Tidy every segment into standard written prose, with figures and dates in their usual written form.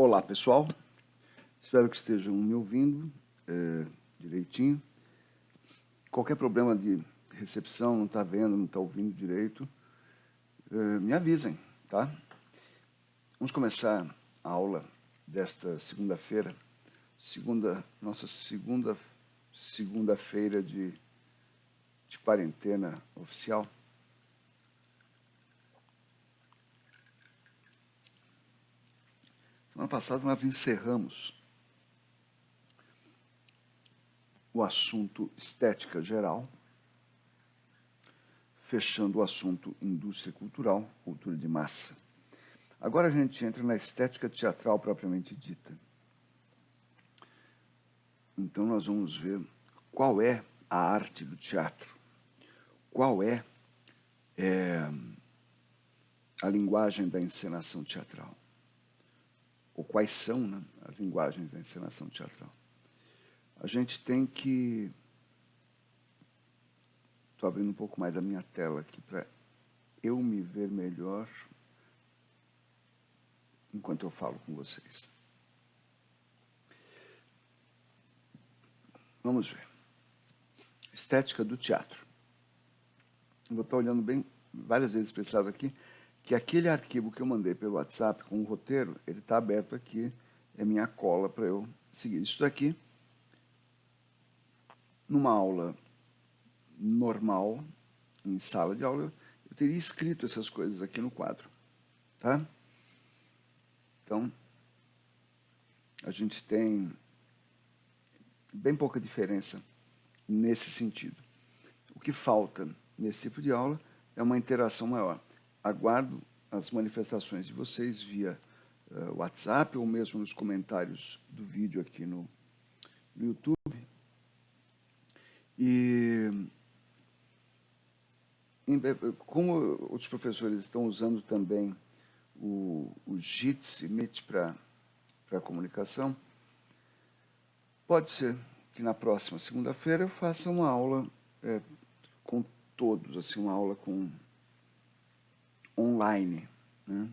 Olá pessoal, espero que estejam me ouvindo direitinho. Qualquer problema de recepção, não está vendo, não está ouvindo direito, me avisem, tá? Vamos começar a aula desta segunda-feira, nossa segunda-feira de quarentena oficial. Semana passada nós encerramos o assunto estética geral, fechando o assunto indústria cultural, cultura de massa. Agora a gente entra na estética teatral propriamente dita. Então nós vamos ver qual é a arte do teatro, qual é a linguagem da encenação teatral, ou quais são, né, as linguagens da encenação teatral. A gente tem que... Estou abrindo um pouco mais a minha tela aqui para eu me ver melhor enquanto eu falo com vocês. Vamos ver. Estética do teatro. Eu vou estar olhando bem várias vezes para esse lado aqui, que aquele arquivo que eu mandei pelo WhatsApp com o roteiro, ele está aberto aqui, é minha cola para eu seguir. Isso daqui, numa aula normal, em sala de aula, eu teria escrito essas coisas aqui no quadro, tá? Então, a gente tem bem pouca diferença nesse sentido. O que falta nesse tipo de aula é uma interação maior. Aguardo as manifestações de vocês via WhatsApp ou mesmo nos comentários do vídeo aqui no YouTube. E como os professores estão usando também o Jitsi e Meet para comunicação, pode ser que na próxima segunda-feira eu faça uma aula com todos, assim, uma aula online, né?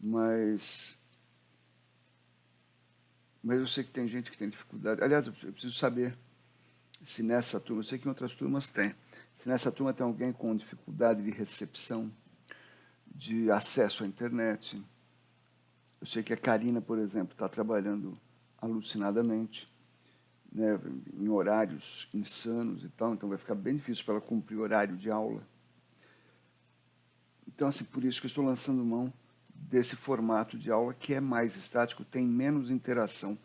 Mas eu sei que tem gente que tem dificuldade. Aliás, eu preciso saber se nessa turma, eu sei que em outras turmas tem, se nessa turma tem alguém com dificuldade de recepção, de acesso à internet. Eu sei que a Karina, por exemplo, está trabalhando alucinadamente, né, em horários insanos e tal, então vai ficar bem difícil para ela cumprir o horário de aula. Então, assim, por isso que eu estou lançando mão desse formato de aula que é mais estático, tem menos interação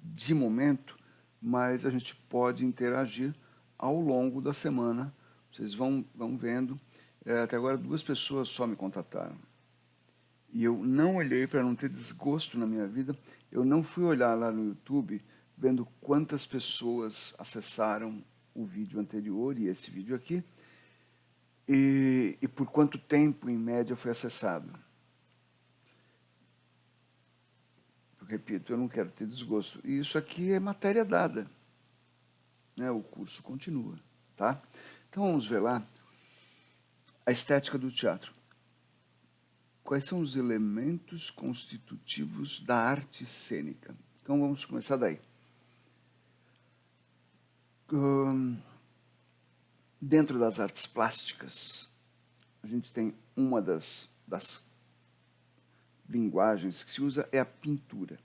de momento, mas a gente pode interagir ao longo da semana. Vocês vão vendo. Até agora 2 pessoas só me contataram. E eu não olhei, para não ter desgosto na minha vida, eu não fui olhar lá no YouTube vendo quantas pessoas acessaram o vídeo anterior e esse vídeo aqui, e por quanto tempo, em média, foi acessado. Eu repito, eu não quero ter desgosto. E isso aqui é matéria dada, né? O curso continua, tá? Então vamos ver lá a estética do teatro. Quais são os elementos constitutivos da arte cênica? Então vamos começar daí. Dentro das artes plásticas, a gente tem uma das linguagens que se usa é a pintura.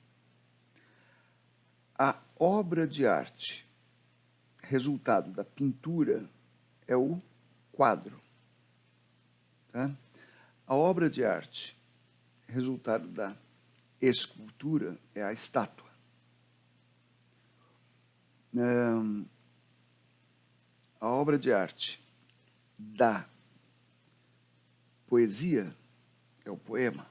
A obra de arte, resultado da pintura, é o quadro. Tá? A obra de arte, resultado da escultura, é a estátua. A obra de arte da poesia é o poema.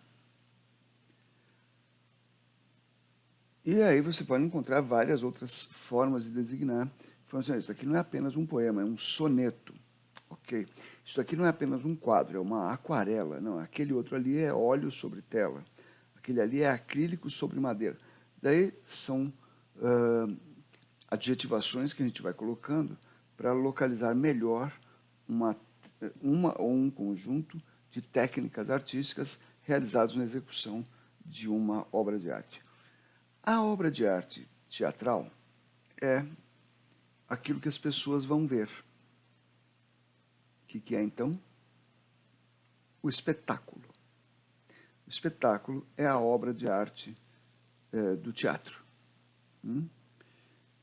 E aí você pode encontrar várias outras formas de designar. Isso aqui não é apenas um poema, é um soneto. Ok? Isso aqui não é apenas um quadro, é uma aquarela. Não, aquele outro ali é óleo sobre tela. Aquele ali é acrílico sobre madeira. Daí são adjetivações que a gente vai colocando para localizar melhor uma ou um conjunto de técnicas artísticas realizadas na execução de uma obra de arte. A obra de arte teatral é aquilo que as pessoas vão ver. O que é, então? O espetáculo. O espetáculo é a obra de arte do teatro.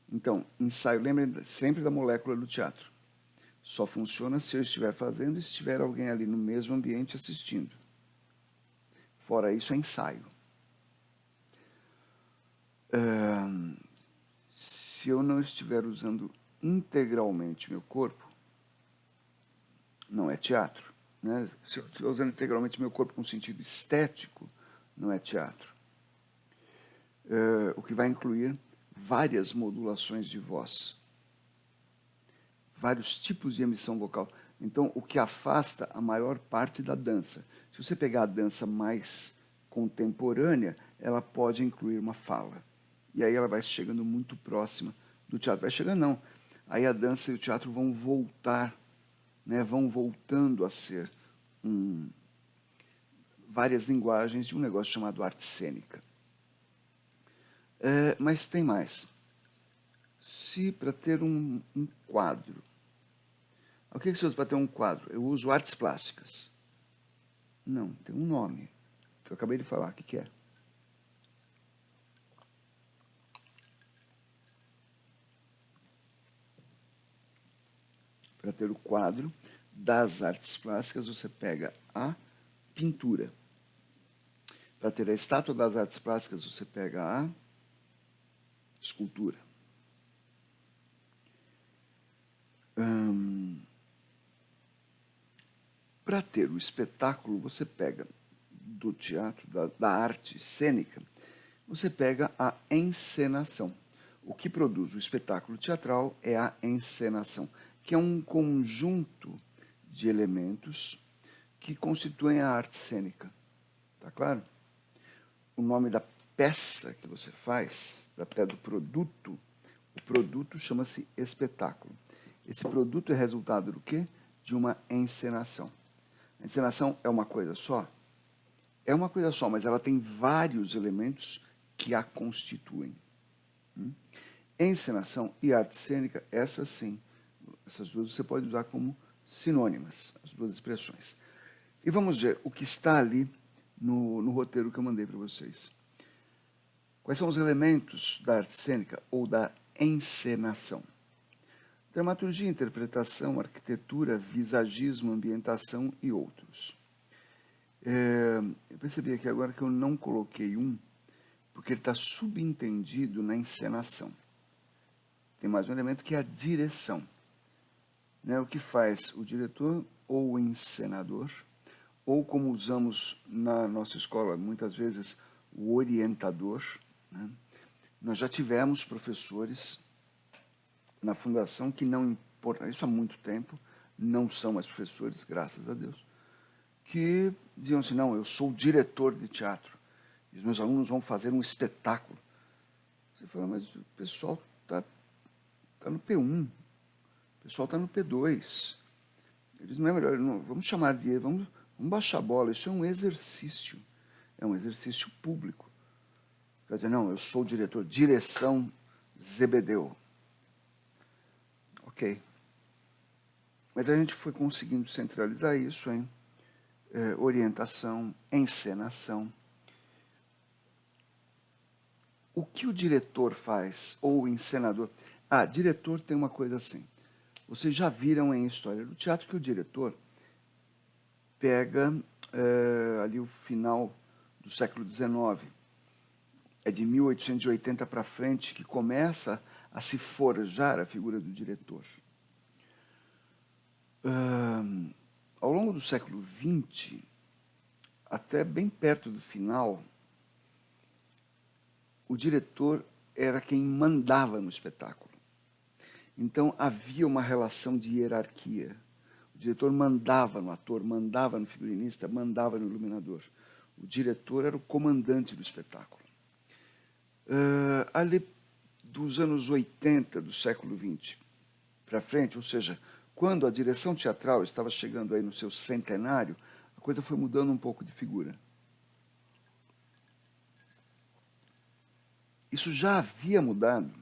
Então, ensaio, lembrem sempre da molécula do teatro. Só funciona se eu estiver fazendo e se tiver alguém ali no mesmo ambiente assistindo. Fora isso, é ensaio. Se eu não estiver usando integralmente meu corpo, não é teatro. Né? Se eu estiver usando integralmente meu corpo com sentido estético, não é teatro. O que vai incluir várias modulações de voz, vários tipos de emissão vocal. Então, o que afasta a maior parte da dança. Se você pegar a dança mais contemporânea, ela pode incluir uma fala. E aí ela vai chegando muito próxima do teatro. Vai chegando, não. Aí a dança e o teatro vão voltar, né? Vão voltando a ser várias linguagens de um negócio chamado arte cênica. Mas tem mais. Se para ter um quadro, o que se usa para ter um quadro? Eu uso artes plásticas. Não, tem um nome que eu acabei de falar. O que é? Para ter o quadro das artes plásticas, você pega a pintura. Para ter a estátua das artes plásticas, você pega a escultura. Para ter o espetáculo, você pega do teatro, da arte cênica, você pega a encenação. O que produz o espetáculo teatral é a encenação, que é um conjunto de elementos que constituem a arte cênica. Tá claro? O nome da peça que você faz, do produto, o produto chama-se espetáculo. Esse produto é resultado do quê? De uma encenação. A encenação é uma coisa só? É uma coisa só, mas ela tem vários elementos que a constituem. Encenação e arte cênica, essas sim, essas duas você pode usar como sinônimas, as duas expressões. E vamos ver o que está ali no roteiro que eu mandei para vocês. Quais são os elementos da arte cênica ou da encenação? Dramaturgia, interpretação, arquitetura, visagismo, ambientação e outros. Eu percebi aqui agora que eu não coloquei porque ele está subentendido na encenação. Tem mais um elemento que é a direção. Né? O que faz o diretor ou o encenador, ou como usamos na nossa escola muitas vezes, o orientador. Né? Nós já tivemos professores na fundação que não importa, isso há muito tempo, não são mais professores, graças a Deus, que diziam assim, não, eu sou o diretor de teatro, e os meus alunos vão fazer um espetáculo. Você fala, mas o pessoal está no P1, o pessoal está no P2. Eles não é melhor, não, vamos chamar de ele, vamos baixar a bola, isso é um exercício público. Quer dizer, não, eu sou o diretor, direção Zebedeu. Ok. Mas a gente foi conseguindo centralizar isso em orientação, encenação. O que o diretor faz, ou o encenador? Diretor tem uma coisa assim. Vocês já viram em História do Teatro que o diretor pega ali o final do século XIX. É de 1880 para frente que começa a se forjar a figura do diretor. Ao longo do século XX, até bem perto do final, o diretor era quem mandava no espetáculo. Então havia uma relação de hierarquia. O diretor mandava no ator, mandava no figurinista, mandava no iluminador. O diretor era o comandante do espetáculo. Ali dos anos 80 do século XX para frente, ou seja, quando a direção teatral estava chegando aí no seu centenário, a coisa foi mudando um pouco de figura. Isso já havia mudado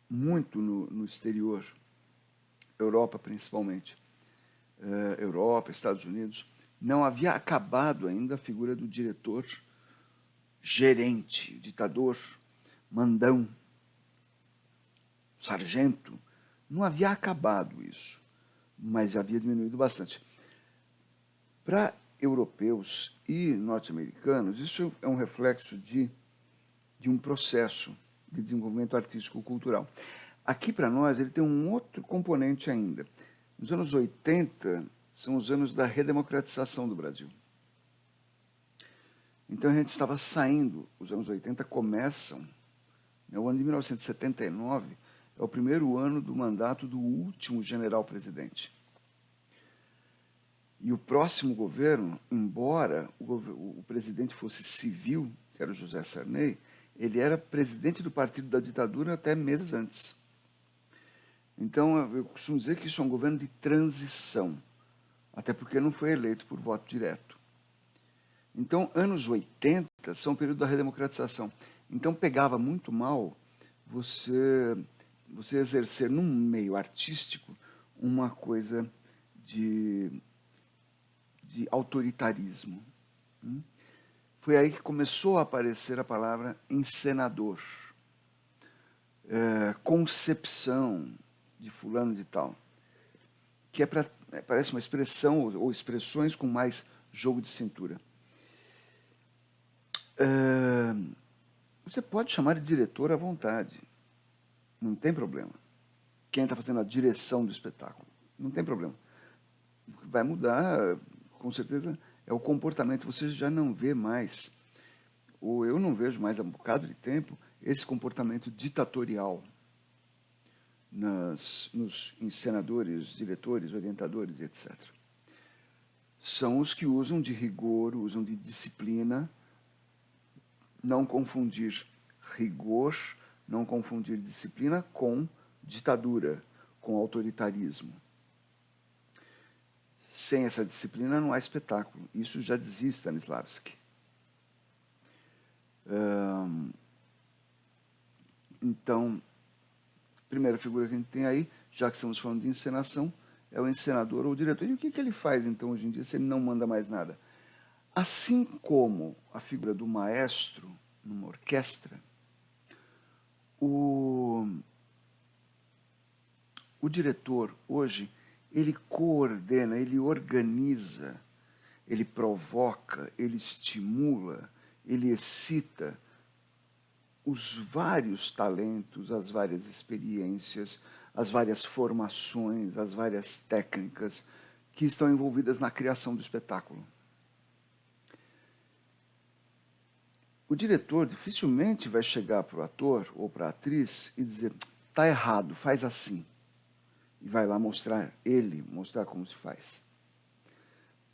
muito no exterior, Europa principalmente. Europa, Estados Unidos. Não havia acabado ainda a figura do diretor gerente, ditador, mandão, sargento. Não havia acabado isso, mas havia diminuído bastante. Para europeus e norte-americanos, isso é um reflexo de um processo de desenvolvimento artístico-cultural. Aqui, para nós, ele tem um outro componente ainda. Os anos 80 são os anos da redemocratização do Brasil. Então a gente estava saindo, os anos 80 começam, né, o ano de 1979 é o primeiro ano do mandato do último general-presidente. E o próximo governo, embora o presidente fosse civil, que era o José Sarney, ele era presidente do partido da ditadura até meses antes. Então eu costumo dizer que isso é um governo de transição, até porque não foi eleito por voto direto. Então, anos 80 são o período da redemocratização. Então, pegava muito mal você exercer num meio artístico uma coisa de autoritarismo. Foi aí que começou a aparecer a palavra encenador, concepção de fulano de tal, que parece uma expressão ou expressões com mais jogo de cintura. Você pode chamar de diretor à vontade, não tem problema. Quem está fazendo a direção do espetáculo, não tem problema. O que vai mudar, com certeza, é o comportamento. Você já não vê mais, ou eu não vejo mais há um bocado de tempo, esse comportamento ditatorial nos encenadores, diretores, orientadores, etc. São os que usam de rigor, usam de disciplina, não confundir rigor, não confundir disciplina com ditadura, com autoritarismo. Sem essa disciplina não há espetáculo. Isso já dizia Stanislavski. Então, a primeira figura que a gente tem aí, já que estamos falando de encenação, é o encenador ou o diretor. E o que ele faz, então, hoje em dia, se ele não manda mais nada? Assim como a figura do maestro numa orquestra, o diretor, hoje, ele coordena, ele organiza, ele provoca, ele estimula, ele excita os vários talentos, as várias experiências, as várias formações, as várias técnicas que estão envolvidas na criação do espetáculo. O diretor dificilmente vai chegar para o ator ou para a atriz e dizer: tá errado, faz assim. E vai lá mostrar como se faz.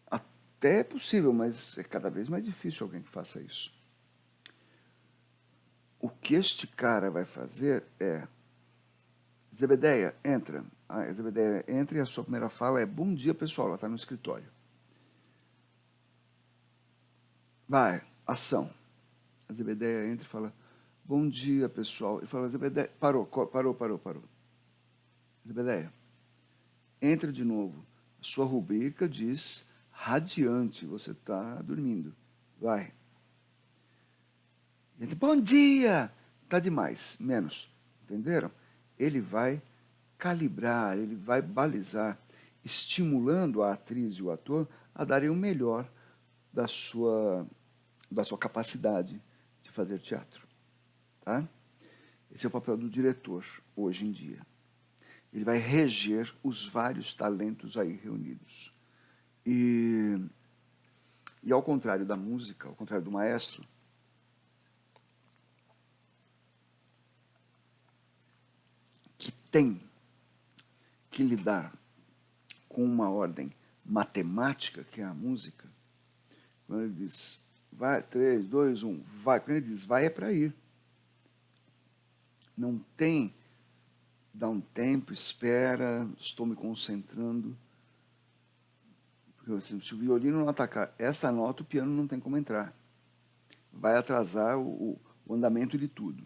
Até é possível, mas é cada vez mais difícil alguém que faça isso. O que este cara vai fazer é: Zebedeia, entra. A Zebedeia entra e a sua primeira fala é: bom dia, pessoal, ela está no escritório. Vai, ação. A Zebedeia entra e fala: bom dia, pessoal. E fala: Zebedeia, parou. Zebedeia, entra de novo. A sua rubrica diz radiante, você está dormindo. Vai. Entra, bom dia! Está demais, menos. Entenderam? Ele vai calibrar, ele vai balizar, estimulando a atriz e o ator a darem o melhor da sua capacidade de fazer teatro. Tá? Esse é o papel do diretor, hoje em dia. Ele vai reger os vários talentos aí reunidos. E ao contrário da música, ao contrário do maestro, que tem que lidar com uma ordem matemática, que é a música, quando ele diz, vai, 3, 2, 1, vai, quando ele diz, vai é para ir. Não tem, dá um tempo, espera, estou me concentrando. Porque assim, se o violino não atacar esta nota, o piano não tem como entrar. Vai atrasar o o andamento de tudo.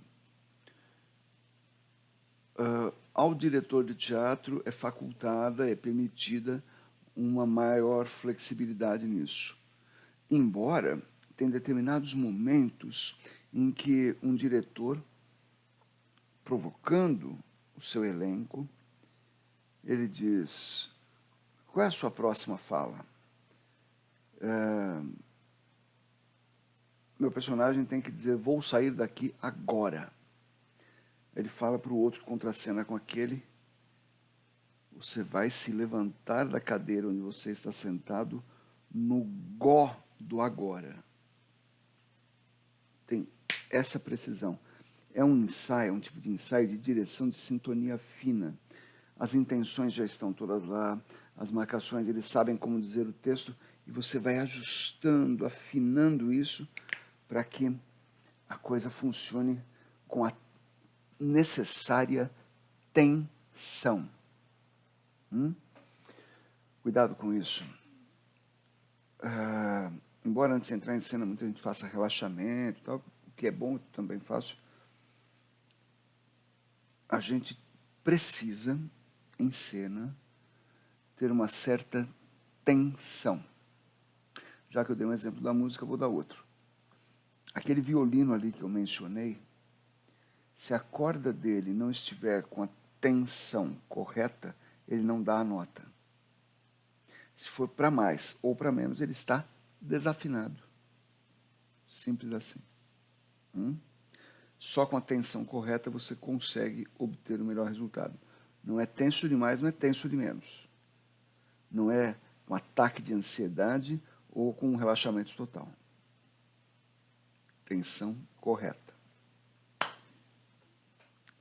Ao diretor de teatro é facultada, é permitida uma maior flexibilidade nisso. Embora tem determinados momentos em que um diretor, provocando o seu elenco, ele diz: qual é a sua próxima fala? Meu personagem tem que dizer: vou sair daqui agora. Ele fala para o outro, contracena com aquele: você vai se levantar da cadeira onde você está sentado no gó do agora. Tem essa precisão. É um ensaio, um tipo de ensaio de direção, de sintonia fina. As intenções já estão todas lá, as marcações, eles sabem como dizer o texto, e você vai ajustando, afinando isso para que a coisa funcione com a necessária tensão. Cuidado com isso. Embora antes de entrar em cena muita gente faça relaxamento e tal, o que é bom, eu também faço, a gente precisa, em cena, ter uma certa tensão. Já que eu dei um exemplo da música, eu vou dar outro. Aquele violino ali que eu mencionei, se a corda dele não estiver com a tensão correta, ele não dá a nota. Se for para mais ou para menos, ele está desafinado. Simples assim. Só com a tensão correta você consegue obter o melhor resultado. Não é tenso demais, não é tenso de menos. Não é um ataque de ansiedade ou com um relaxamento total. Tensão correta.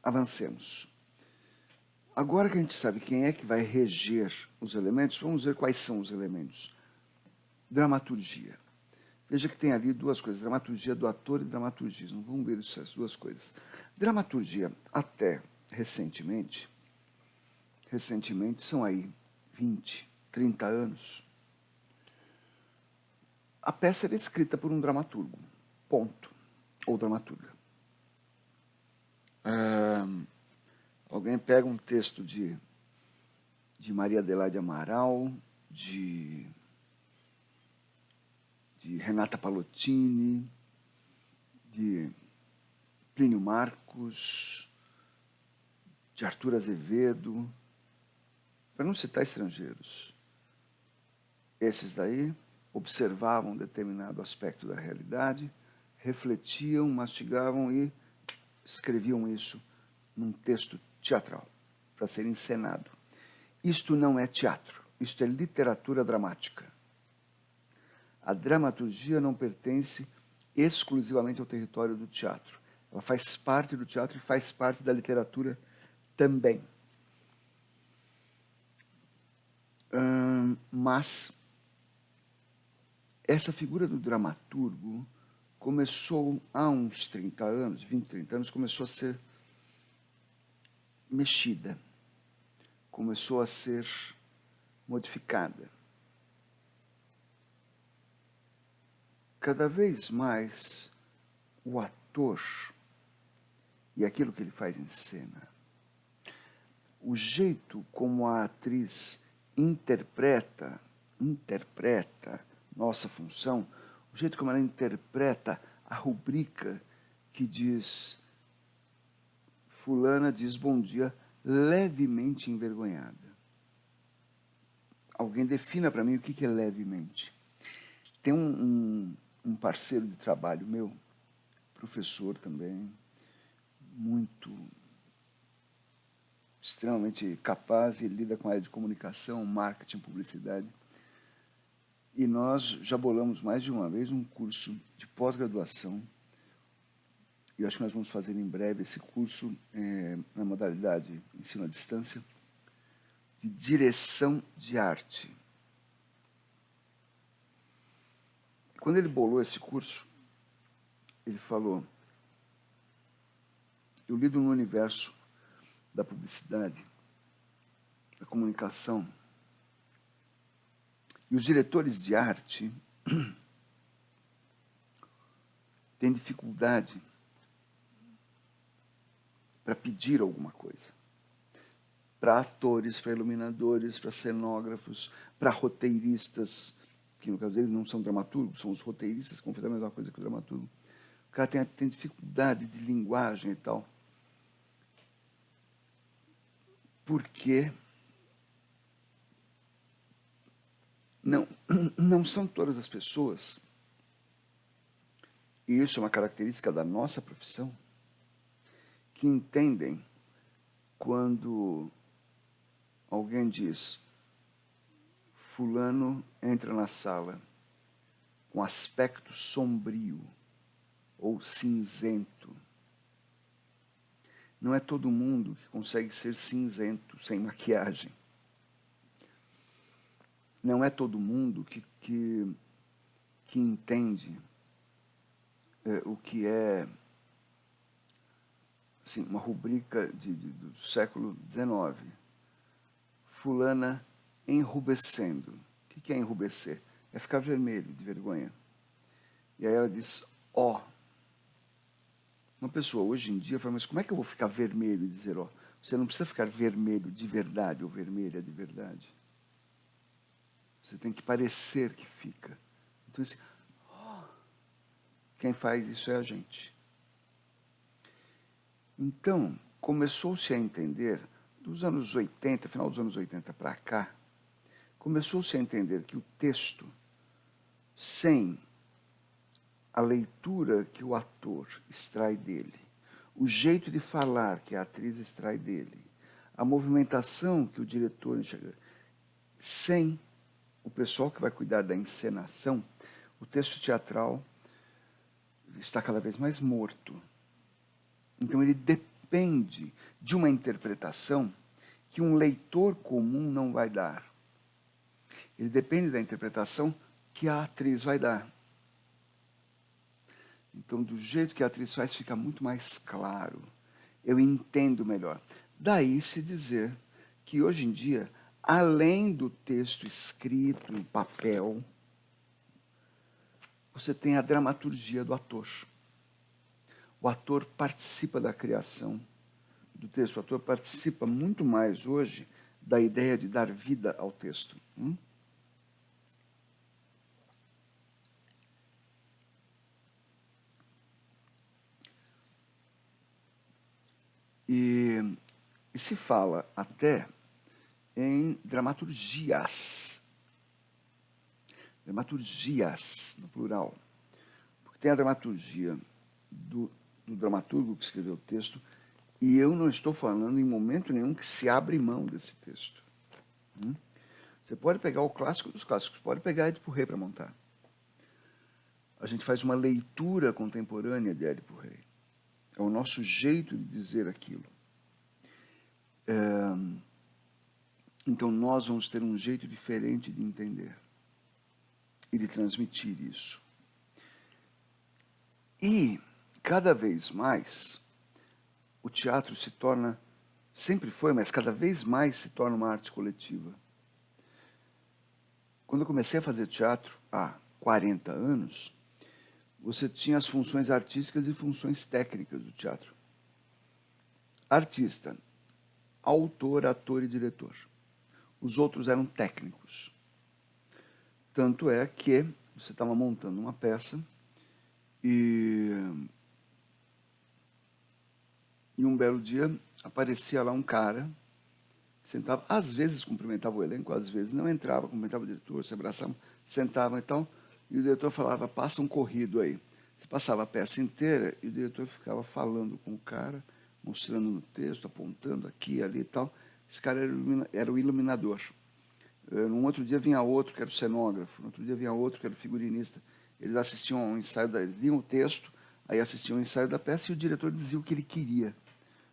Avancemos. Agora que a gente sabe quem é que vai reger os elementos, vamos ver quais são os elementos. Dramaturgia. Veja que tem ali duas coisas, dramaturgia do ator e dramaturgismo. Vamos ver essas duas coisas. Dramaturgia, até recentemente são aí 20, 30 anos, a peça era escrita por um dramaturgo, ponto, ou dramaturga. Alguém pega um texto de Maria Adelaide Amaral, de Renata Palottini, de Plínio Marcos, de Arthur Azevedo, para não citar estrangeiros. Esses daí observavam um determinado aspecto da realidade, refletiam, mastigavam e escreviam isso num texto teatral, para ser encenado. Isto não é teatro, isto é literatura dramática. A dramaturgia não pertence exclusivamente ao território do teatro. Ela faz parte do teatro e faz parte da literatura também. Mas essa figura do dramaturgo começou há uns 30 anos, 20, 30 anos, começou a ser mexida, começou a ser modificada. Cada vez mais o ator e aquilo que ele faz em cena, o jeito como a atriz interpreta nossa função, o jeito como ela interpreta a rubrica que diz fulana diz bom dia levemente envergonhada. Alguém defina para mim o que é levemente. Tem um parceiro de trabalho meu, professor também, muito extremamente capaz, ele lida com a área de comunicação, marketing, publicidade. E nós já bolamos mais de uma vez um curso de pós-graduação. E eu acho que nós vamos fazer em breve esse curso na modalidade ensino à distância, de direção de arte. Quando ele bolou esse curso, ele falou: eu lido no universo da publicidade, da comunicação, e os diretores de arte têm dificuldade para pedir alguma coisa. Para atores, para iluminadores, para cenógrafos, para roteiristas, que no caso deles não são dramaturgos, são os roteiristas que vão fazer a mesma coisa que o dramaturgo. O cara tem dificuldade de linguagem e tal. Porque não são todas as pessoas, e isso é uma característica da nossa profissão, que entendem quando alguém diz: fulano entra na sala com aspecto sombrio ou cinzento. Não é todo mundo que consegue ser cinzento sem maquiagem. Não é todo mundo que entende o que é assim, uma rubrica do século XIX. Fulana enrubescendo. O que é enrubescer? É ficar vermelho de vergonha. E aí ela diz, ó. Uma pessoa hoje em dia fala, mas como é que eu vou ficar vermelho e dizer ó? Você não precisa ficar vermelho de verdade ou vermelha de verdade. Você tem que parecer que fica. Então, assim, oh, quem faz isso é a gente. Então, começou-se a entender, dos anos 80, final dos anos 80 para cá, começou-se a entender que o texto, sem a leitura que o ator extrai dele, o jeito de falar que a atriz extrai dele, a movimentação que o diretor enxerga, sem o pessoal que vai cuidar da encenação, o texto teatral está cada vez mais morto. Então ele depende de uma interpretação que um leitor comum não vai dar. Ele depende da interpretação que a atriz vai dar. Então, do jeito que a atriz faz, fica muito mais claro. Eu entendo melhor. Daí se dizer que hoje em dia, além do texto escrito em papel, você tem a dramaturgia do ator. O ator participa da criação do texto. O ator participa muito mais hoje da ideia de dar vida ao texto. E se fala até em dramaturgias. Dramaturgias, no plural. Porque tem a dramaturgia do dramaturgo que escreveu o texto, e eu não estou falando em momento nenhum que se abre mão desse texto. Você pode pegar o clássico dos clássicos, pode pegar Édipo Rei para montar. A gente faz uma leitura contemporânea de Édipo Rei. É o nosso jeito de dizer aquilo. Então nós vamos ter um jeito diferente de entender e de transmitir isso. E, cada vez mais, o teatro se torna, sempre foi, mas cada vez mais se torna uma arte coletiva. Quando eu comecei a fazer teatro, há 40 anos, você tinha as funções artísticas e funções técnicas do teatro. Artista, autor, ator e diretor. Os outros eram técnicos. Tanto é que você estava montando uma peça e um belo dia aparecia lá um cara, sentava, às vezes cumprimentava o elenco, às vezes não entrava, cumprimentava o diretor, se abraçava, sentava e tal, e o diretor falava, passa um corrido aí. Você passava a peça inteira e o diretor ficava falando com o cara, mostrando no texto, apontando aqui e ali e tal. Esse cara era o iluminador. Num outro dia vinha outro, que era o cenógrafo, no outro dia vinha outro, que era o figurinista. Eles assistiam ao ensaio, eles liam o texto, aí assistiam ao ensaio da peça e o diretor dizia o que ele queria,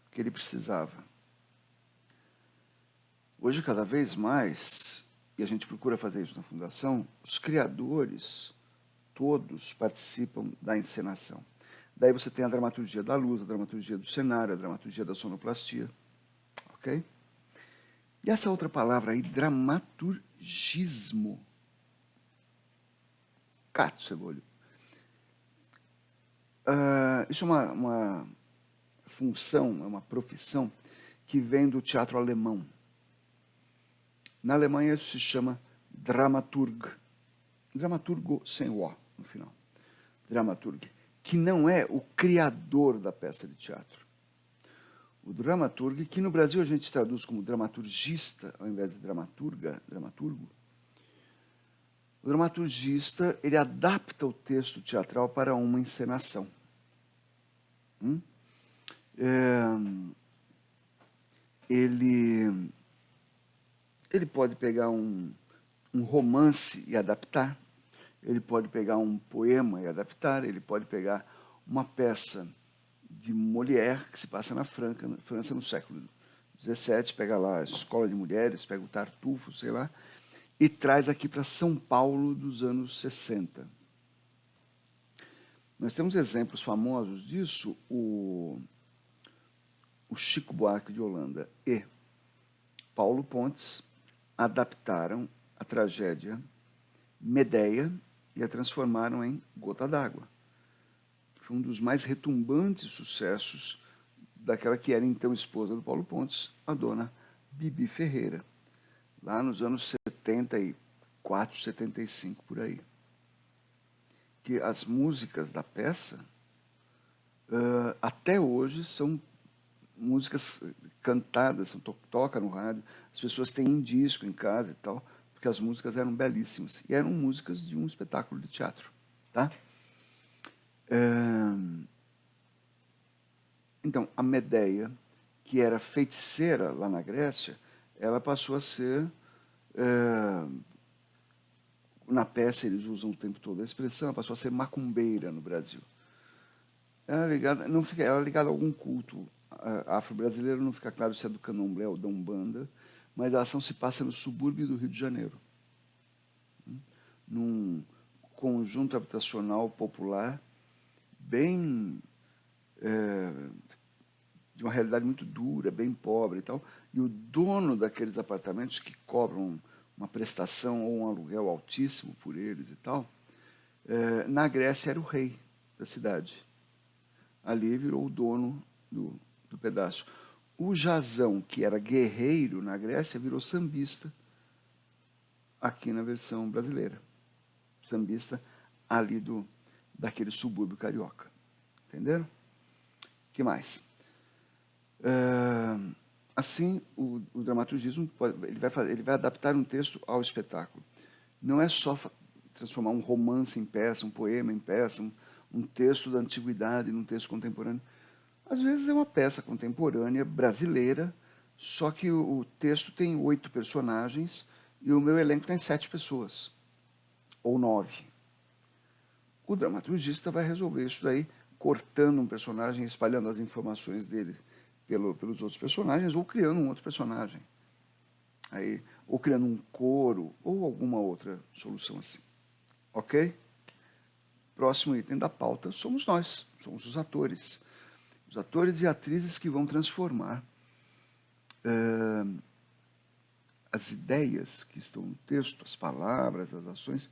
o que ele precisava. Hoje, cada vez mais, e a gente procura fazer isso na Fundação, os criadores todos participam da encenação. Daí você tem a dramaturgia da luz, a dramaturgia do cenário, a dramaturgia da sonoplastia. Ok? E essa outra palavra aí, dramaturgismo. Cato Cebolho. Isso é uma função, é uma profissão que vem do teatro alemão. Na Alemanha isso se chama dramaturg. Dramaturgo sem o no final. Dramaturg, que não é o criador da peça de teatro. O dramaturgo, que no Brasil a gente traduz como dramaturgista, ao invés de dramaturgo. O dramaturgista, ele adapta o texto teatral para uma encenação. Ele pode pegar um romance e adaptar, ele pode pegar um poema e adaptar, ele pode pegar uma peça de Molière, que se passa na França no século XVII, pega lá a Escola de Mulheres, pega o Tartufo, sei lá, e traz aqui para São Paulo dos anos 60. Nós temos exemplos famosos disso, o Chico Buarque de Holanda e Paulo Pontes adaptaram a tragédia Medéia e a transformaram em Gota d'Água. Foi um dos mais retumbantes sucessos daquela que era então esposa do Paulo Pontes, a dona Bibi Ferreira, lá nos anos 74, 75, por aí. Que as músicas da peça, até hoje, são músicas cantadas, toca no rádio, as pessoas têm um disco em casa e tal, porque as músicas eram belíssimas. E eram músicas de um espetáculo de teatro. Tá? Então, a Medéia, que era feiticeira lá na Grécia, ela passou a ser... na peça eles usam o tempo todo a expressão, ela passou a ser macumbeira no Brasil. Ela era ligada a algum culto afro-brasileiro, não fica claro se é do candomblé ou da Umbanda, mas a ação se passa no subúrbio do Rio de Janeiro, num conjunto habitacional popular bem... de uma realidade muito dura, bem pobre e tal, e o dono daqueles apartamentos que cobram uma prestação ou um aluguel altíssimo por eles e tal, na Grécia era o rei da cidade. Ali virou o dono do pedaço. O Jasão, que era guerreiro na Grécia, virou sambista aqui na versão brasileira. Sambista ali daquele subúrbio carioca. Entenderam? O que mais? Assim, o dramaturgismo ele vai adaptar um texto ao espetáculo. Não é só transformar um romance em peça, um poema em peça, um texto da antiguidade num texto contemporâneo. Às vezes é uma peça contemporânea brasileira, só que o texto tem 8 personagens e o meu elenco tem 7 pessoas, ou 9. O dramaturgista vai resolver isso daí, cortando um personagem, espalhando as informações dele pelos outros personagens, ou criando um outro personagem. Aí, ou criando um coro, ou alguma outra solução assim. Ok? Próximo item da pauta somos nós, somos os atores. Os atores e atrizes que vão transformar as ideias que estão no texto, as palavras, as ações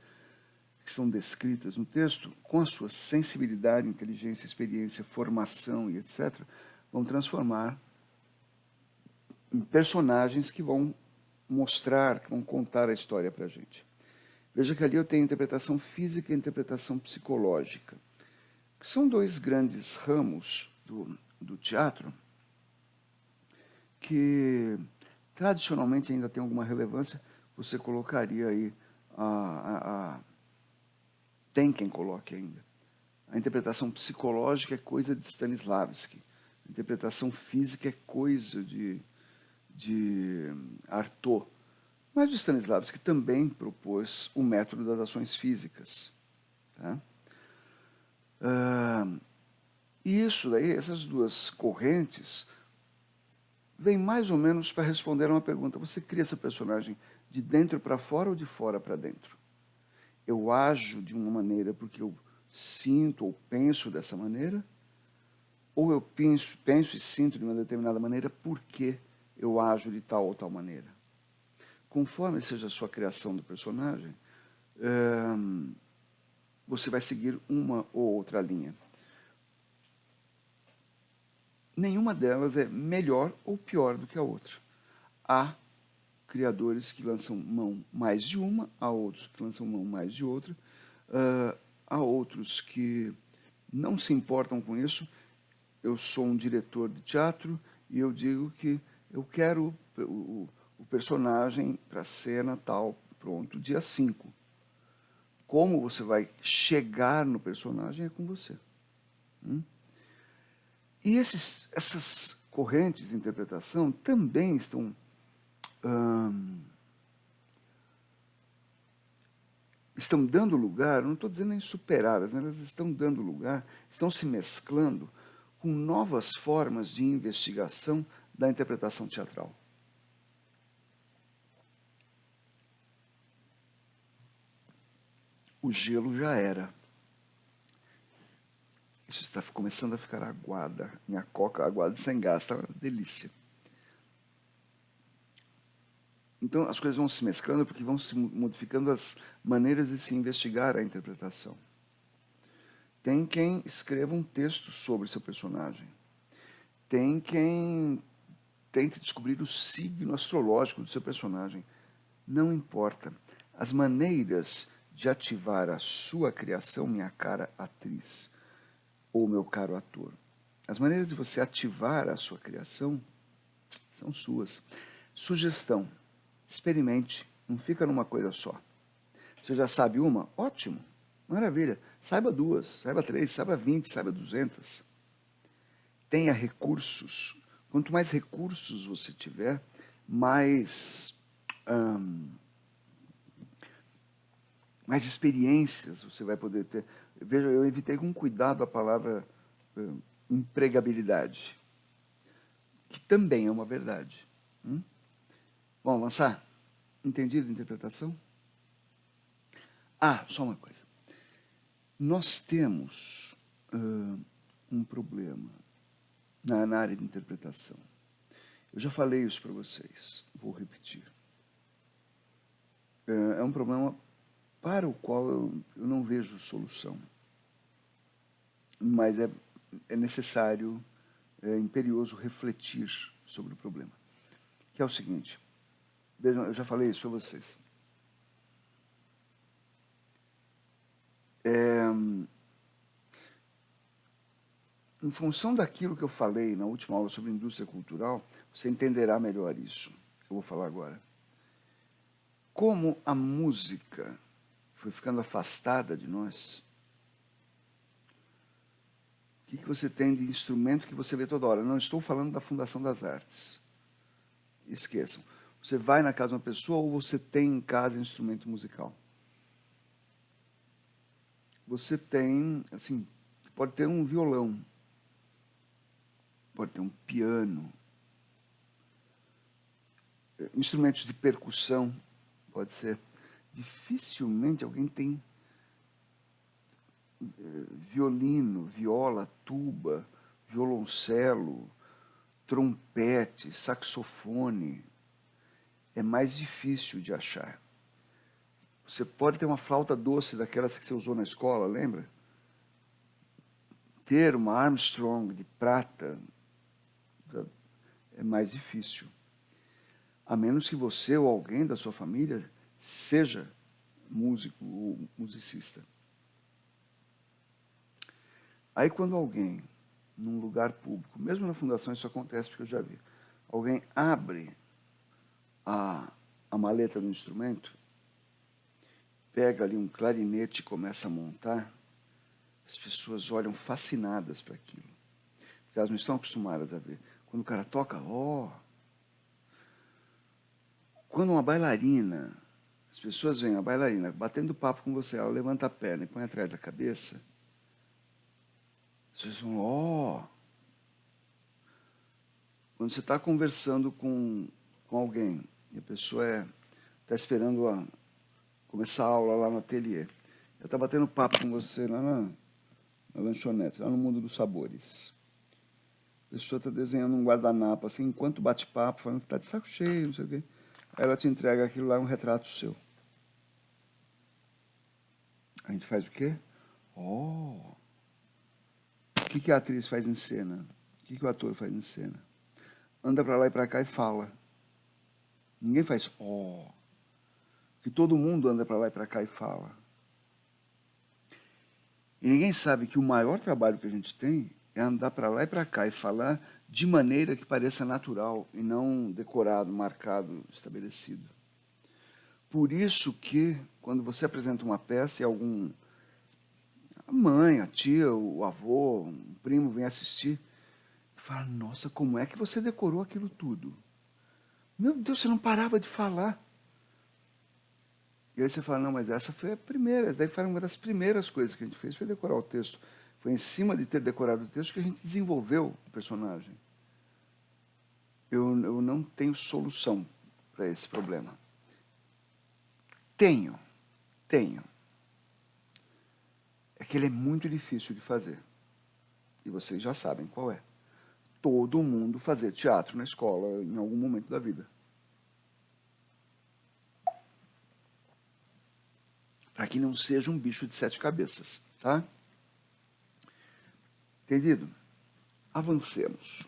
que são descritas no texto, com a sua sensibilidade, inteligência, experiência, formação e etc., vão transformar em personagens que vão mostrar, que vão contar a história para a gente. Veja que ali eu tenho interpretação física e interpretação psicológica, que são 2 grandes ramos do teatro que tradicionalmente ainda tem alguma relevância. Você colocaria aí tem quem coloque ainda. A interpretação psicológica é coisa de Stanislavski. A interpretação física é coisa de Artaud. Mas o Stanislavski também propôs o método das ações físicas. Tá? E isso daí, essas 2 correntes, vêm mais ou menos para responder a uma pergunta. Você cria essa personagem de dentro para fora ou de fora para dentro? Eu ajo de uma maneira porque eu sinto ou penso dessa maneira? Ou eu penso e sinto de uma determinada maneira porque eu ajo de tal ou tal maneira? Conforme seja a sua criação do personagem, você vai seguir uma ou outra linha. nenhuma delas é melhor ou pior do que a outra. Há criadores que lançam mão mais de uma, há outros que lançam mão mais de outra, há outros que não se importam com isso. Eu sou um diretor de teatro e eu digo que eu quero o personagem para a cena tal, pronto, dia 5. Como você vai chegar no personagem é com você. E essas correntes de interpretação também estão estão dando lugar, não estou dizendo insuperadas, né? Elas estão dando lugar, estão se mesclando com novas formas de investigação da interpretação teatral. O gelo já era. Isso está começando a ficar aguada. Minha coca aguada sem gás, está uma delícia. Então as coisas vão se mesclando porque vão se modificando as maneiras de se investigar a interpretação. Tem quem escreva um texto sobre seu personagem. Tem quem tente descobrir o signo astrológico do seu personagem. Não importa. As maneiras de ativar a sua criação, minha cara atriz, ou meu caro ator, as maneiras de você ativar a sua criação são suas. Sugestão: experimente, não fica numa coisa só. Você já sabe uma? Ótimo, maravilha. Saiba 2, saiba 3, saiba 20, saiba 200. Tenha recursos. Quanto mais recursos você tiver, mais experiências você vai poder ter. Veja, eu evitei com cuidado a palavra empregabilidade, que também é uma verdade. Vamos avançar? Entendido a interpretação? Só uma coisa. Nós temos um problema na área de interpretação. Eu já falei isso para vocês, vou repetir. É um problema para o qual eu não vejo solução. Mas é necessário, é imperioso refletir sobre o problema. Que é o seguinte, vejam, eu já falei isso para vocês. Em função daquilo que eu falei na última aula sobre indústria cultural, você entenderá melhor isso, que eu vou falar agora. Como a música foi ficando afastada de nós, o que você tem de instrumento que você vê toda hora? Não estou falando da Fundação das Artes. Esqueçam. Você vai na casa de uma pessoa ou você tem em casa instrumento musical? Você tem, assim, pode ter um violão, pode ter um piano, instrumentos de percussão, pode ser. Dificilmente alguém tem violino, viola, tuba, violoncelo, trompete, saxofone. É mais difícil de achar. Você pode ter uma flauta doce daquelas que você usou na escola, lembra? Ter uma Armstrong de prata é mais difícil. A menos que você ou alguém da sua família seja músico ou musicista. Aí quando alguém, num lugar público, mesmo na fundação isso acontece porque eu já vi, alguém abre a maleta do instrumento, pega ali um clarinete e começa a montar, as pessoas olham fascinadas para aquilo. Porque elas não estão acostumadas a ver. Quando o cara toca, Quando uma bailarina, as pessoas veem a bailarina batendo papo com você, ela levanta a perna e põe atrás da cabeça, as pessoas vão, Quando você está conversando com alguém, e a pessoa está esperando começar a aula lá no ateliê, ela está batendo papo com você lá na lanchonete, lá no Mundo dos Sabores. A pessoa está desenhando um guardanapo, assim, enquanto bate papo, falando que está de saco cheio, não sei o quê. Aí ela te entrega aquilo lá, um retrato seu. A gente faz o quê? O que a atriz faz em cena? que o ator faz em cena? Anda para lá e para cá e fala. Ninguém faz ó. Que todo mundo anda para lá e para cá e fala. E ninguém sabe que o maior trabalho que a gente tem é andar para lá e para cá e falar de maneira que pareça natural e não decorado, marcado, estabelecido. Por isso que, quando você apresenta uma peça e a mãe, a tia, o avô, um primo vem assistir, fala, nossa, como é que você decorou aquilo tudo? Meu Deus, você não parava de falar. E aí você fala, não, mas essa foi a primeira, essa daí foi uma das primeiras coisas que a gente fez, foi decorar o texto. Foi em cima de ter decorado o texto que a gente desenvolveu o personagem. Eu não tenho solução para esse problema. Tenho. É que ele é muito difícil de fazer. E vocês já sabem qual é. Todo mundo fazer teatro na escola em algum momento da vida. Para que não seja um bicho de 7 cabeças, tá? Entendido? Avancemos.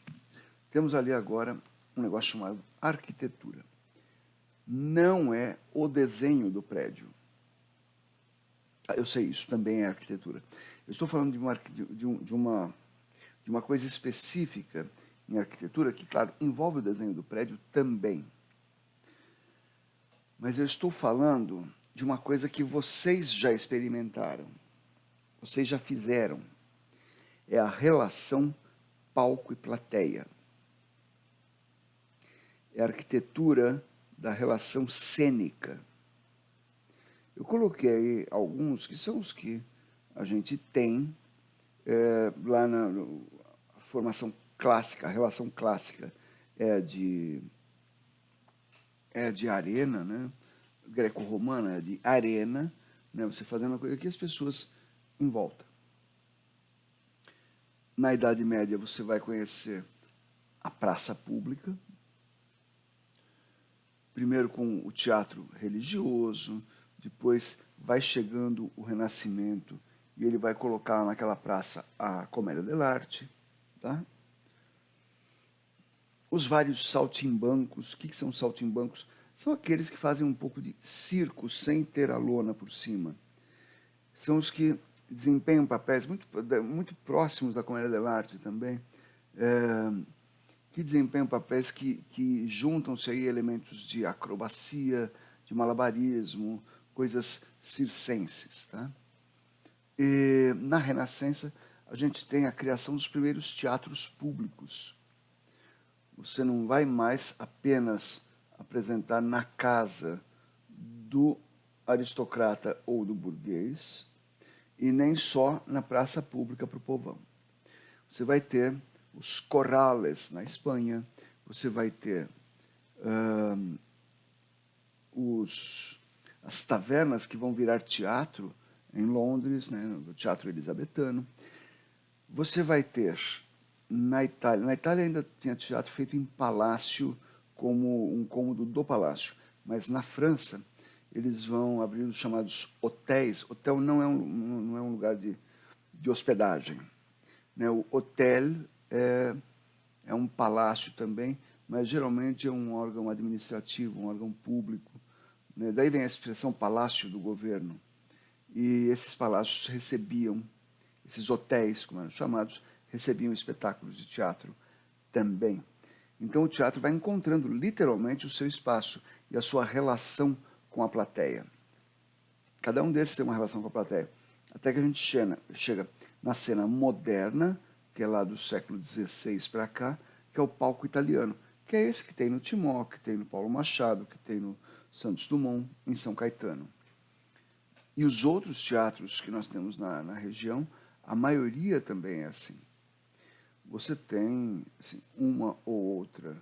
Temos ali agora um negócio chamado arquitetura. Não é o desenho do prédio. Eu sei, isso também é arquitetura. Eu estou falando de uma coisa específica em arquitetura que, claro, envolve o desenho do prédio também. Mas eu estou falando de uma coisa que vocês já experimentaram, vocês já fizeram. É a relação palco e plateia. É a arquitetura da relação cênica. Eu coloquei aí alguns que são os que a gente tem lá na formação clássica, a relação clássica é de arena, né? Greco-romana é de arena, né? Você fazendo uma coisa que as pessoas em volta. Na Idade Média você vai conhecer a praça pública, primeiro com o teatro religioso, depois vai chegando o Renascimento e ele vai colocar naquela praça a Comédia dell'arte, tá? Os vários saltimbancos. O que são saltimbancos? São aqueles que fazem um pouco de circo sem ter a lona por cima. São os que desempenham papéis muito próximos da Comédia dell'arte também, que desempenham papéis que juntam-se aí elementos de acrobacia, de malabarismo, coisas circenses. Tá? E, na Renascença, a gente tem a criação dos primeiros teatros públicos. Você não vai mais apenas apresentar na casa do aristocrata ou do burguês, e nem só na praça pública para o povão. Você vai ter os corrales na Espanha, você vai ter as tavernas que vão virar teatro em Londres, né, no teatro elisabetano. Você vai ter na Itália ainda tinha teatro feito em palácio, como um cômodo do palácio, mas na França eles vão abrir os chamados hotéis. Hotel não é um lugar de hospedagem. Né? O hotel é um palácio também, mas geralmente é um órgão administrativo, um órgão público. Né? Daí vem a expressão palácio do governo. E esses palácios recebiam, esses hotéis, como eram chamados, recebiam espetáculos de teatro também. Então o teatro vai encontrando literalmente o seu espaço e a sua relação com a plateia. Cada um desses tem uma relação com a plateia. Até que a gente chega na cena moderna, que é lá do século XVI para cá, que é o palco italiano, que é esse que tem no Timó, que tem no Paulo Machado, que tem no Santos Dumont, em São Caetano. E os outros teatros que nós temos na região, a maioria também é assim. Você tem assim, uma ou outra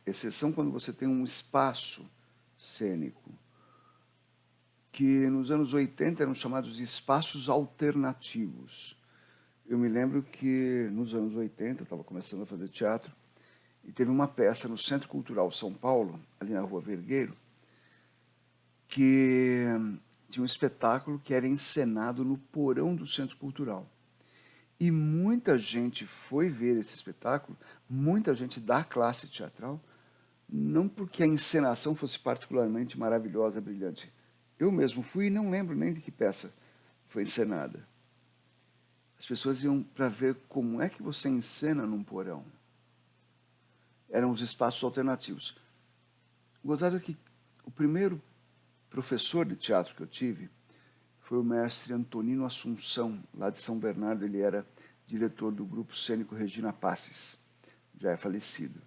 exceção quando você tem um espaço cênico, que nos anos 80 eram chamados de espaços alternativos. Eu me lembro que nos anos 80, eu estava começando a fazer teatro, e teve uma peça no Centro Cultural São Paulo, ali na Rua Vergueiro, que tinha um espetáculo que era encenado no porão do Centro Cultural. E muita gente foi ver esse espetáculo, muita gente da classe teatral, não porque a encenação fosse particularmente maravilhosa, brilhante. Eu mesmo fui e não lembro nem de que peça foi encenada. As pessoas iam para ver como é que você encena num porão. Eram os espaços alternativos. Gozado é que o primeiro professor de teatro que eu tive foi o mestre Antonino Assunção, lá de São Bernardo. Ele era diretor do grupo cênico Regina Passes, já é falecido.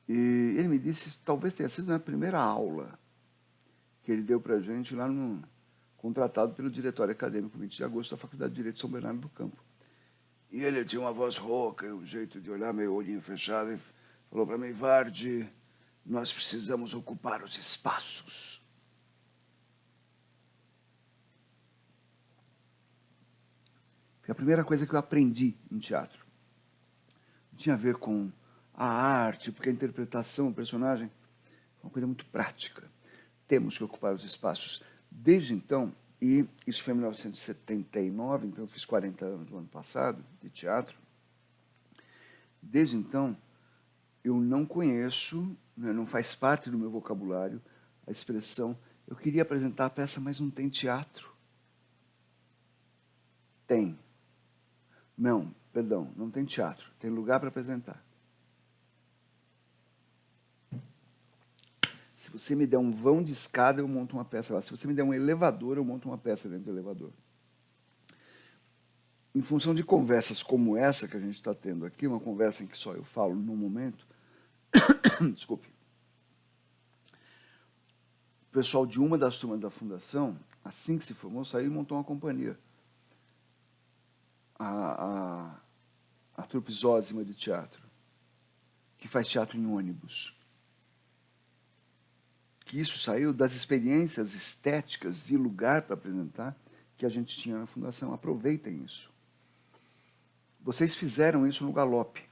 E ele me disse, talvez tenha sido na primeira aula que ele deu para a gente lá no contratado pelo Diretório Acadêmico 20 de Agosto da Faculdade de Direito de São Bernardo do Campo. E ele tinha uma voz rouca, um jeito de olhar, meio olhinho fechado, e falou para mim, Vardi, nós precisamos ocupar os espaços. Foi a primeira coisa que eu aprendi em teatro. Não tinha a ver com a arte, porque a interpretação do personagem é uma coisa muito prática. Temos que ocupar os espaços. Desde então, e isso foi em 1979, então eu fiz 40 anos no ano passado de teatro. Desde então, eu não conheço, não faz parte do meu vocabulário, a expressão, eu queria apresentar a peça, mas não tem teatro. Tem. Não, perdão, não tem teatro, tem lugar para apresentar. Se você me der um vão de escada, eu monto uma peça lá. Se você me der um elevador, eu monto uma peça dentro do elevador. Em função de conversas como essa que a gente está tendo aqui, uma conversa em que só eu falo no momento, desculpe, o pessoal de uma das turmas da fundação, assim que se formou, saiu e montou uma companhia. A trupe Zózima de teatro, que faz teatro em ônibus. Que isso saiu das experiências estéticas e lugar para apresentar que a gente tinha na fundação. Aproveitem isso. Vocês fizeram isso no Galope.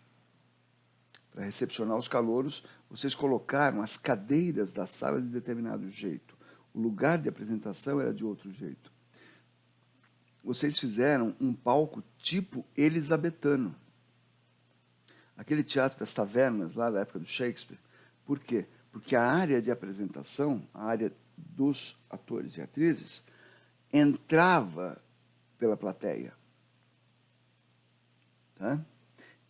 Para recepcionar os calouros, vocês colocaram as cadeiras da sala de determinado jeito. O lugar de apresentação era de outro jeito. Vocês fizeram um palco tipo elisabetano. Aquele teatro das tavernas, lá da época do Shakespeare. Por quê? Porque a área de apresentação, a área dos atores e atrizes, entrava pela plateia. Tá?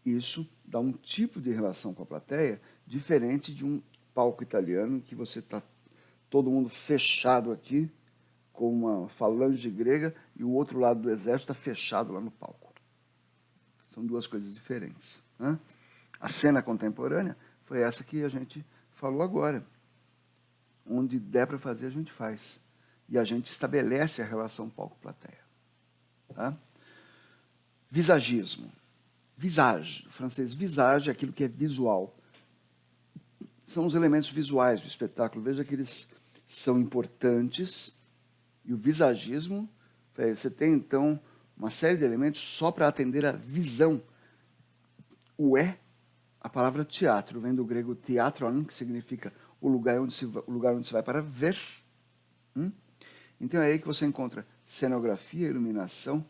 Isso dá um tipo de relação com a plateia diferente de um palco italiano que você está todo mundo fechado aqui, com uma falange grega, e o outro lado do exército está fechado lá no palco. São duas coisas diferentes. Né? A cena contemporânea foi essa que a gente falou agora. Onde der para fazer, a gente faz. E a gente estabelece a relação palco-plateia. Tá? Visagismo. Visage, do francês visage é aquilo que é visual. São os elementos visuais do espetáculo. Veja que eles são importantes. E o visagismo, você tem então uma série de elementos só para atender a visão. O a palavra teatro, vem do grego teatron, que significa o lugar onde se vai para ver. Então é aí que você encontra cenografia, iluminação,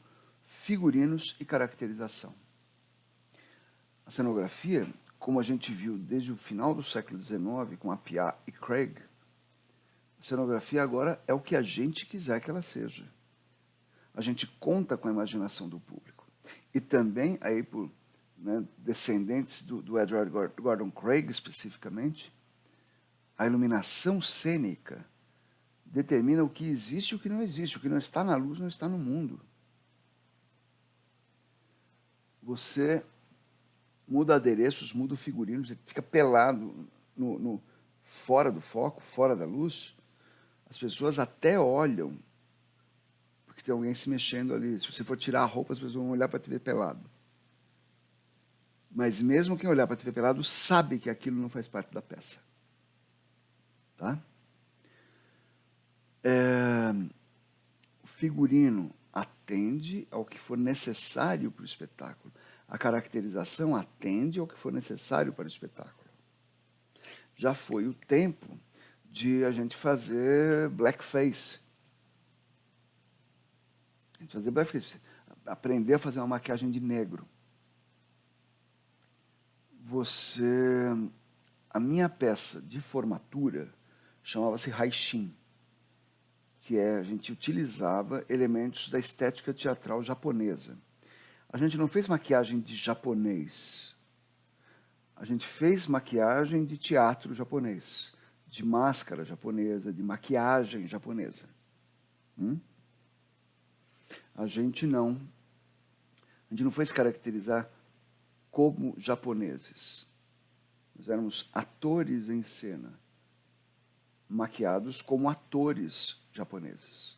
figurinos e caracterização. A cenografia, como a gente viu desde o final do século XIX, com Appiah e Craig, a cenografia agora é o que a gente quiser que ela seja. A gente conta com a imaginação do público. E também, aí por descendentes do Edward Gordon Craig, especificamente, a iluminação cênica determina o que existe e o que não existe. O que não está na luz não está no mundo. Você muda adereços, muda o figurino, você fica pelado fora do foco, fora da luz. As pessoas até olham, porque tem alguém se mexendo ali. Se você for tirar a roupa, as pessoas vão olhar para te ver pelado. Mas mesmo quem olhar para te ver pelado sabe que aquilo não faz parte da peça. Tá? O figurino atende ao que for necessário para o espetáculo. A caracterização atende ao que for necessário para o espetáculo. Já foi o tempo de a gente fazer blackface. aprender a fazer uma maquiagem de negro. A minha peça de formatura chamava-se Haishin, que a gente utilizava elementos da estética teatral japonesa. A gente não fez maquiagem de japonês. A gente fez maquiagem de teatro japonês, de máscara japonesa, de maquiagem japonesa. A gente não foi se caracterizar como japoneses. Nós éramos atores em cena, maquiados como atores japoneses.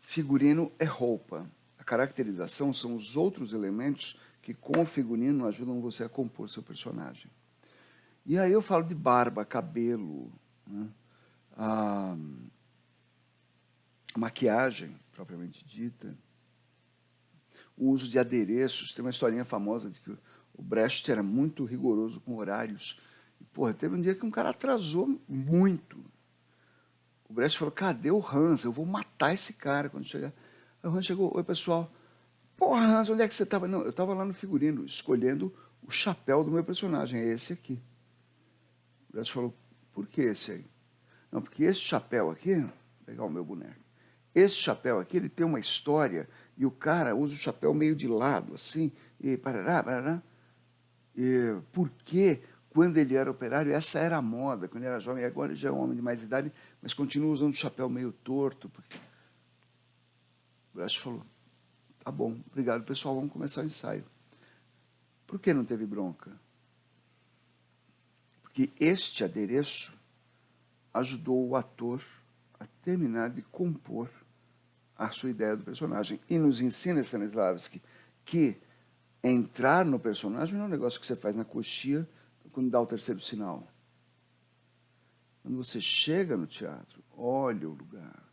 Figurino é roupa. A caracterização são os outros elementos que com o figurino ajudam você a compor seu personagem. E aí eu falo de barba, cabelo, né? A maquiagem, propriamente dita, o uso de adereços. Tem uma historinha famosa de que o Brecht era muito rigoroso com horários. E, porra, teve um dia que um cara atrasou muito. O Brecht falou, cadê o Hans? Eu vou matar esse cara quando chegar. Aí o Hans chegou, oi pessoal. Porra, Hans, onde é que você estava? Não, eu estava lá no figurino, escolhendo o chapéu do meu personagem, é esse aqui. O Brecht falou, por que esse aí? Não, porque esse chapéu aqui, vou pegar o meu boneco, esse chapéu aqui, ele tem uma história, e o cara usa o chapéu meio de lado, assim, e parará, parará. E porque quando ele era operário, essa era a moda, quando ele era jovem, agora ele já é um homem de mais idade, mas continua usando o chapéu meio torto. Porque... O Brecht falou, tá bom, obrigado pessoal, vamos começar o ensaio. Por que não teve bronca? Porque este adereço ajudou o ator a terminar de compor a sua ideia do personagem. E nos ensina Stanislavski que entrar no personagem não é um negócio que você faz na coxia quando dá o terceiro sinal. Quando você chega no teatro, olha o lugar,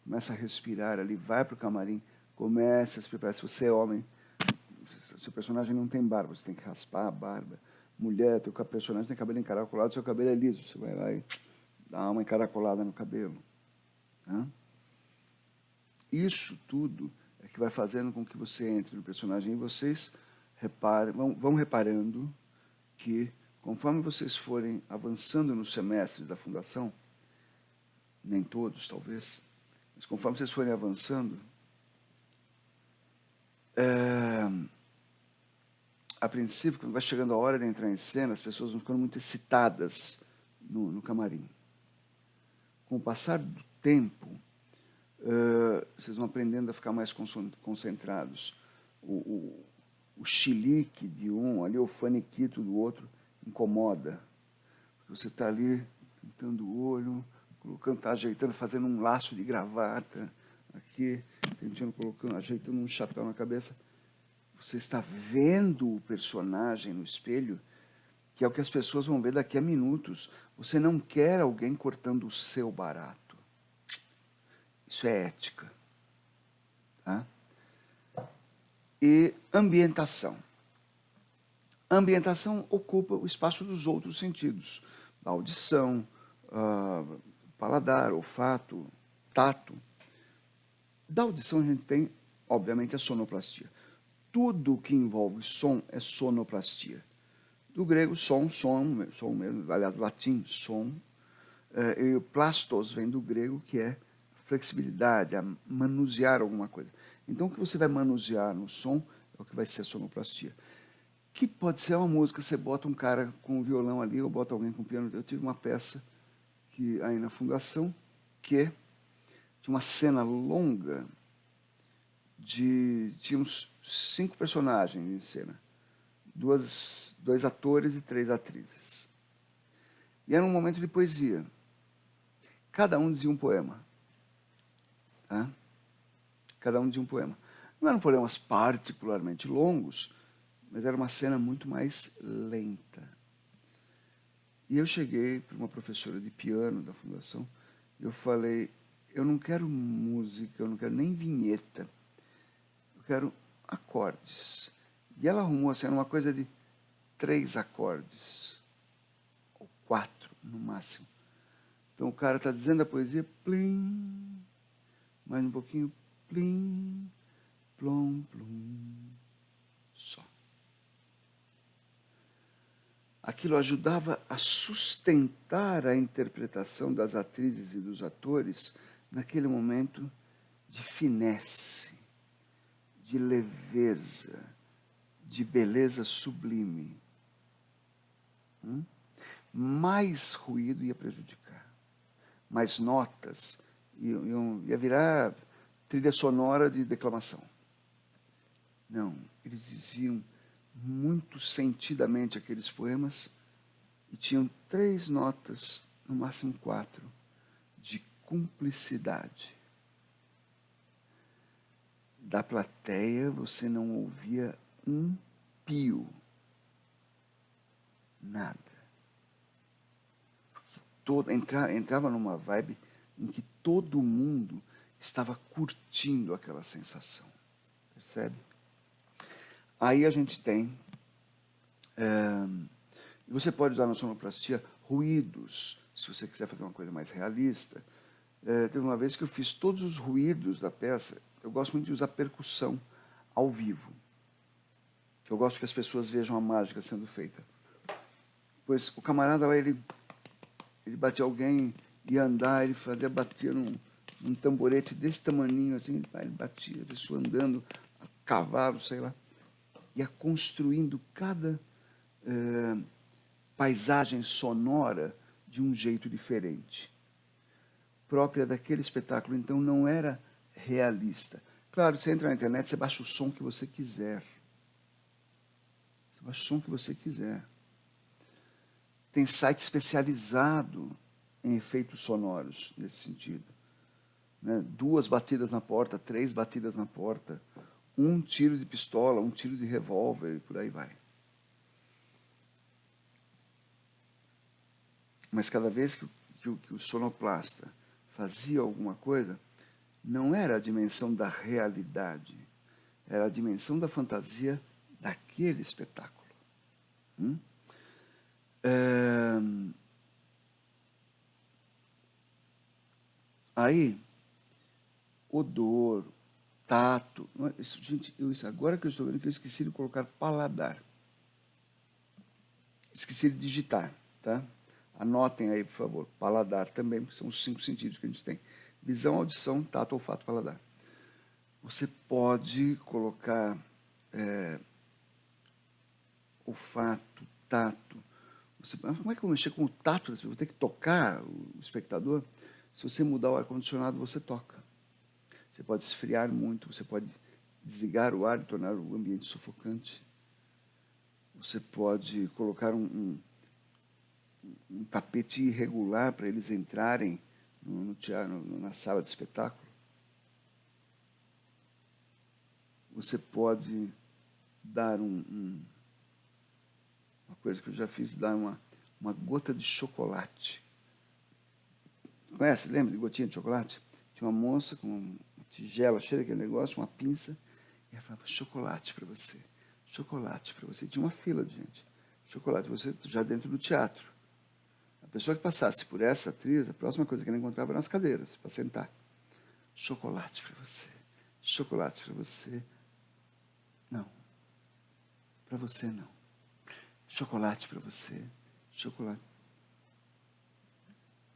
começa a respirar ali, vai para o camarim, começa a se preparar. Se você é homem, seu personagem não tem barba, você tem que raspar a barba. Mulher, teu personagem tem cabelo encaracolado, seu cabelo é liso, você vai lá e dá uma encaracolada no cabelo. Né? Isso tudo é que vai fazendo com que você entre no personagem. E vocês vão reparando que, conforme vocês forem avançando nos semestres da fundação, nem todos talvez, mas conforme vocês forem avançando, a princípio, quando vai chegando a hora de entrar em cena, as pessoas vão ficando muito excitadas no camarim. Com o passar do tempo, vocês vão aprendendo a ficar mais concentrados. O chilique de um, ali o faniquito do outro, incomoda. Porque você está ali, pintando o olho, colocando, tá ajeitando, fazendo um laço de gravata, aqui, colocando, ajeitando um chapéu na cabeça. Você está vendo o personagem no espelho, que é o que as pessoas vão ver daqui a minutos. Você não quer alguém cortando o seu barato. Isso é ética. Tá? E ambientação. A ambientação ocupa o espaço dos outros sentidos. A audição, paladar, olfato, tato. Da audição a gente tem, obviamente, a sonoplastia. Tudo que envolve som é sonoplastia. Do grego, som mesmo, aliás, do latim, som. E o plastos vem do grego, que é flexibilidade, a manusear alguma coisa. Então, o que você vai manusear no som é o que vai ser a sonoplastia. Que pode ser uma música, você bota um cara com um violão ali, ou bota alguém com piano. Eu tive uma peça que aí na fundação, que tinha uma cena longa tínhamos 5 personagens em cena, 2 atores e 3 atrizes. E era um momento de poesia. Cada um dizia um poema. Tá? Cada um dizia um poema. Não eram poemas particularmente longos, mas era uma cena muito mais lenta. E eu cheguei para uma professora de piano da fundação, e eu falei, eu não quero música, eu não quero nem vinheta, eu quero acordes. E ela arrumou assim, uma coisa de 3 acordes, ou 4 no máximo. Então o cara está dizendo a poesia, plim, Mais um pouquinho. Plim, plom, plum. Só. Aquilo ajudava a sustentar a interpretação das atrizes e dos atores naquele momento de finesse, de leveza, de beleza sublime. Mais ruído ia prejudicar, mais notas ia virar trilha sonora de declamação. Não, eles diziam muito sentidamente aqueles poemas e tinham 3 notas, no máximo 4, de cumplicidade. Da plateia você não ouvia um pio, nada. Entrava numa vibe em que todo mundo estava curtindo aquela sensação, percebe? Aí a gente tem, você pode usar na sonoplastia ruídos, se você quiser fazer uma coisa mais realista. Teve uma vez que eu fiz todos os ruídos da peça. Eu gosto muito de usar percussão ao vivo. Eu gosto que as pessoas vejam a mágica sendo feita. Pois o camarada lá, ele batia alguém, ia andar, ele batia num tamborete desse tamaninho, assim, ele batia, a pessoa andando, a cavalo, sei lá, ia construindo cada paisagem sonora de um jeito diferente. Própria daquele espetáculo, então não era realista. Claro, você entra na internet, você baixa o som que você quiser. Você baixa o som que você quiser. Tem site especializado em efeitos sonoros, nesse sentido. 2 batidas na porta, 3 batidas na porta, 1 tiro de pistola, 1 tiro de revólver, e por aí vai. Mas cada vez que o sonoplasta fazia alguma coisa, não era a dimensão da realidade, era a dimensão da fantasia daquele espetáculo. Aí, odor, tato. Gente, agora que eu estou vendo que eu esqueci de colocar paladar. Esqueci de digitar, tá? Anotem aí, por favor. Paladar também, porque são os 5 sentidos que a gente tem. Visão, audição, tato, olfato, paladar. Você pode colocar olfato, tato. Como é que eu vou mexer com o tato? Eu vou ter que tocar o espectador? Se você mudar o ar-condicionado, você toca. Você pode esfriar muito, você pode desligar o ar e tornar o ambiente sufocante. Você pode colocar um tapete irregular para eles entrarem no teatro, na sala de espetáculo. Você pode dar uma coisa que eu já fiz, dar uma gota de chocolate. Conhece? Lembra de gotinha de chocolate? Tinha uma moça com uma tigela cheia daquele negócio, uma pinça, e ela falava, chocolate para você, chocolate para você. Tinha uma fila de gente. Chocolate para você, já dentro do teatro. A pessoa que passasse por essa atriz, a próxima coisa que ela encontrava eram as cadeiras, para sentar. Chocolate para você, chocolate para você. Não, para você não. Chocolate para você, chocolate.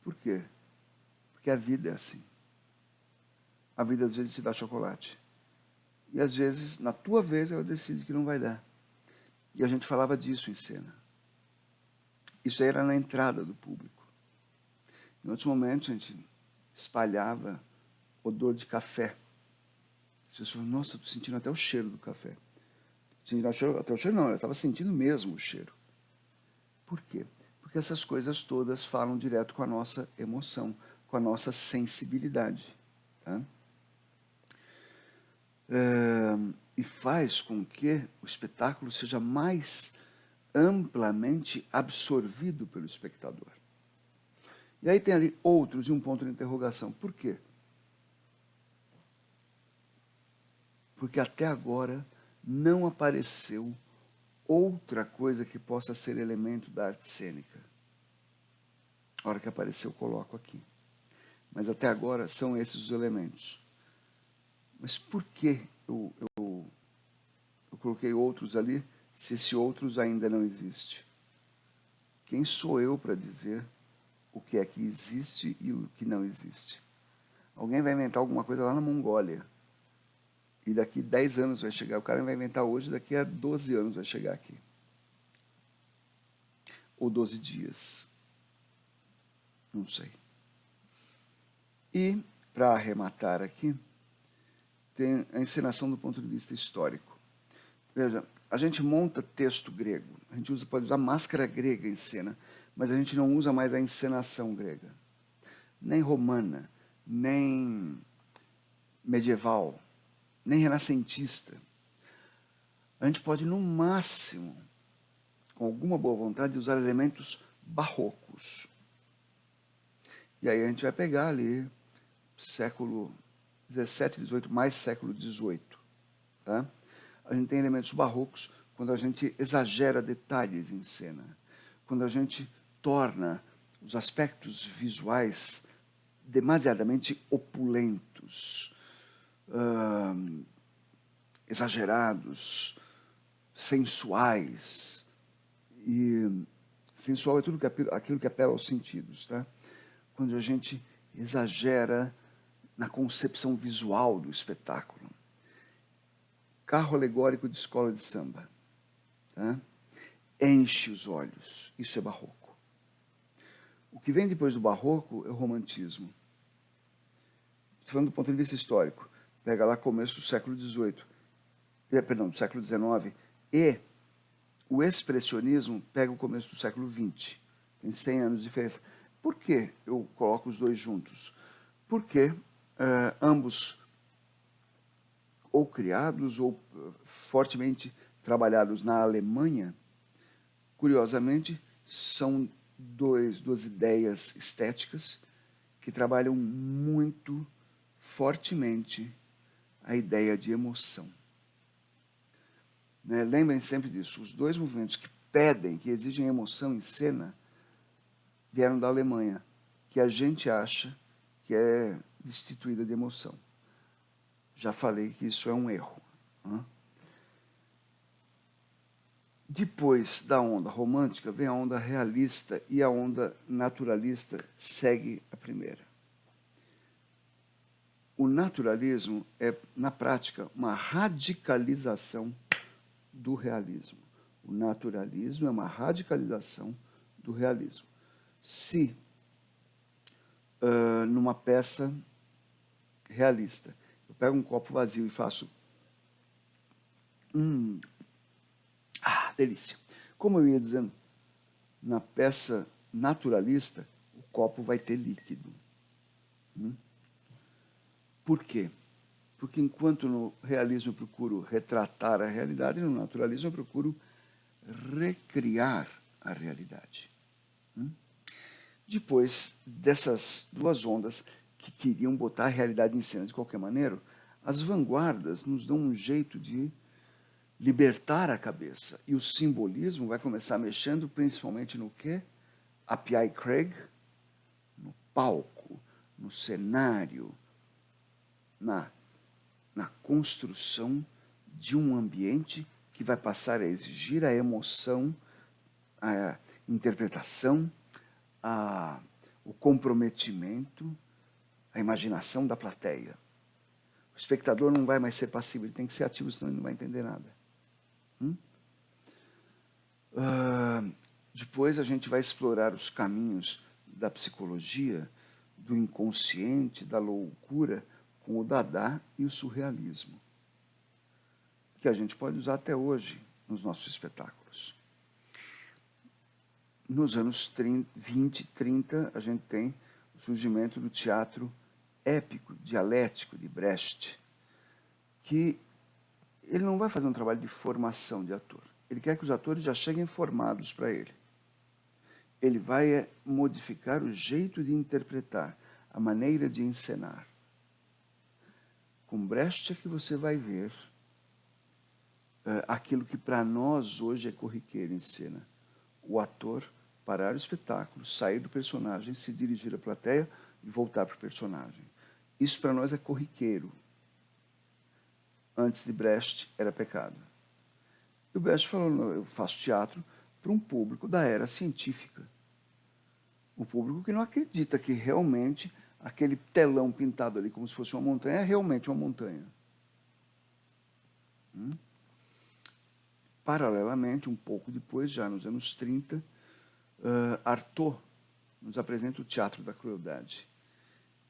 Por quê? Porque a vida é assim. A vida às vezes te dá chocolate. E às vezes, na tua vez, ela decide que não vai dar. E a gente falava disso em cena. Isso aí era na entrada do público. Em outros momentos, a gente espalhava odor de café. As pessoas falavam, nossa, estou sentindo até o cheiro do café. Sentindo até o cheiro não, eu estava sentindo mesmo o cheiro. Por quê? Porque essas coisas todas falam direto com a nossa emoção, com a nossa sensibilidade. Tá? E faz com que o espetáculo seja mais amplamente absorvido pelo espectador. E aí tem ali outros e um ponto de interrogação. Por quê? Porque até agora não apareceu outra coisa que possa ser elemento da arte cênica. A hora que apareceu, eu coloco aqui. Mas até agora são esses os elementos. Mas por que eu coloquei outros ali se esse outros ainda não existe? Quem sou eu para dizer o que é que existe e o que não existe? Alguém vai inventar alguma coisa lá na Mongólia. E daqui 10 anos vai chegar. O cara vai inventar hoje, daqui a 12 anos vai chegar aqui. Ou 12 dias. Não sei. E, para arrematar aqui, tem a encenação do ponto de vista histórico. Veja, a gente monta texto grego. A gente pode usar máscara grega em cena, mas a gente não usa mais a encenação grega. Nem romana, nem medieval, nem renascentista. A gente pode, no máximo, com alguma boa vontade, usar elementos barrocos. E aí a gente vai pegar ali século XVII, XVIII, mais século XVIII. Tá? A gente tem elementos barrocos quando a gente exagera detalhes em cena, quando a gente torna os aspectos visuais demasiadamente opulentos, exagerados, sensuais. E sensual é tudo aquilo que apela aos sentidos, tá? Quando a gente exagera na concepção visual do espetáculo. Carro alegórico de escola de samba. Tá? Enche os olhos. Isso é barroco. O que vem depois do barroco é o romantismo. Estou falando do ponto de vista histórico. Pega lá começo do século XVIII. Perdão, do século XIX. E o expressionismo pega o começo do século XX. Tem 100 anos de diferença. Por que eu coloco os dois juntos? Porque ambos ou criados ou fortemente trabalhados na Alemanha, curiosamente, são duas ideias estéticas que trabalham muito fortemente a ideia de emoção. Né? Lembrem sempre disso, os dois movimentos que pedem, que exigem emoção em cena, vieram da Alemanha, que a gente acha que é destituída de emoção. Já falei que isso é um erro. Né? Depois da onda romântica vem a onda realista e a onda naturalista segue a primeira. O naturalismo é, na prática, uma radicalização do realismo. O naturalismo é uma radicalização do realismo. Se, numa peça realista, eu pego um copo vazio e faço delícia. Como eu ia dizendo, na peça naturalista, o copo vai ter líquido. Por quê? Porque enquanto no realismo eu procuro retratar a realidade, no naturalismo eu procuro recriar a realidade. Depois dessas duas ondas que queriam botar a realidade em cena de qualquer maneira, as vanguardas nos dão um jeito de libertar a cabeça. E o simbolismo vai começar mexendo principalmente no quê? A P.I. Craig, no palco, no cenário, na construção de um ambiente que vai passar a exigir a emoção, a interpretação, o comprometimento, a imaginação da plateia. O espectador não vai mais ser passivo, ele tem que ser ativo, senão ele não vai entender nada. Depois a gente vai explorar os caminhos da psicologia, do inconsciente, da loucura, com o Dada e o surrealismo, que a gente pode usar até hoje nos nossos espetáculos. Nos anos 20 e 30, a gente tem o surgimento do teatro épico, dialético de Brecht, que ele não vai fazer um trabalho de formação de ator. Ele quer que os atores já cheguem formados para ele. Ele vai modificar o jeito de interpretar, a maneira de encenar. Com Brecht é que você vai ver aquilo que para nós hoje é corriqueiro em cena. O ator parar o espetáculo, sair do personagem, se dirigir à plateia e voltar para o personagem. Isso para nós é corriqueiro. antes de Brecht, era pecado. E o Brecht falou, não, eu faço teatro para um público da era científica. Um público que não acredita que realmente aquele telão pintado ali como se fosse uma montanha é realmente uma montanha. Paralelamente, um pouco depois, já nos anos 30, Artaud nos apresenta o Teatro da Crueldade,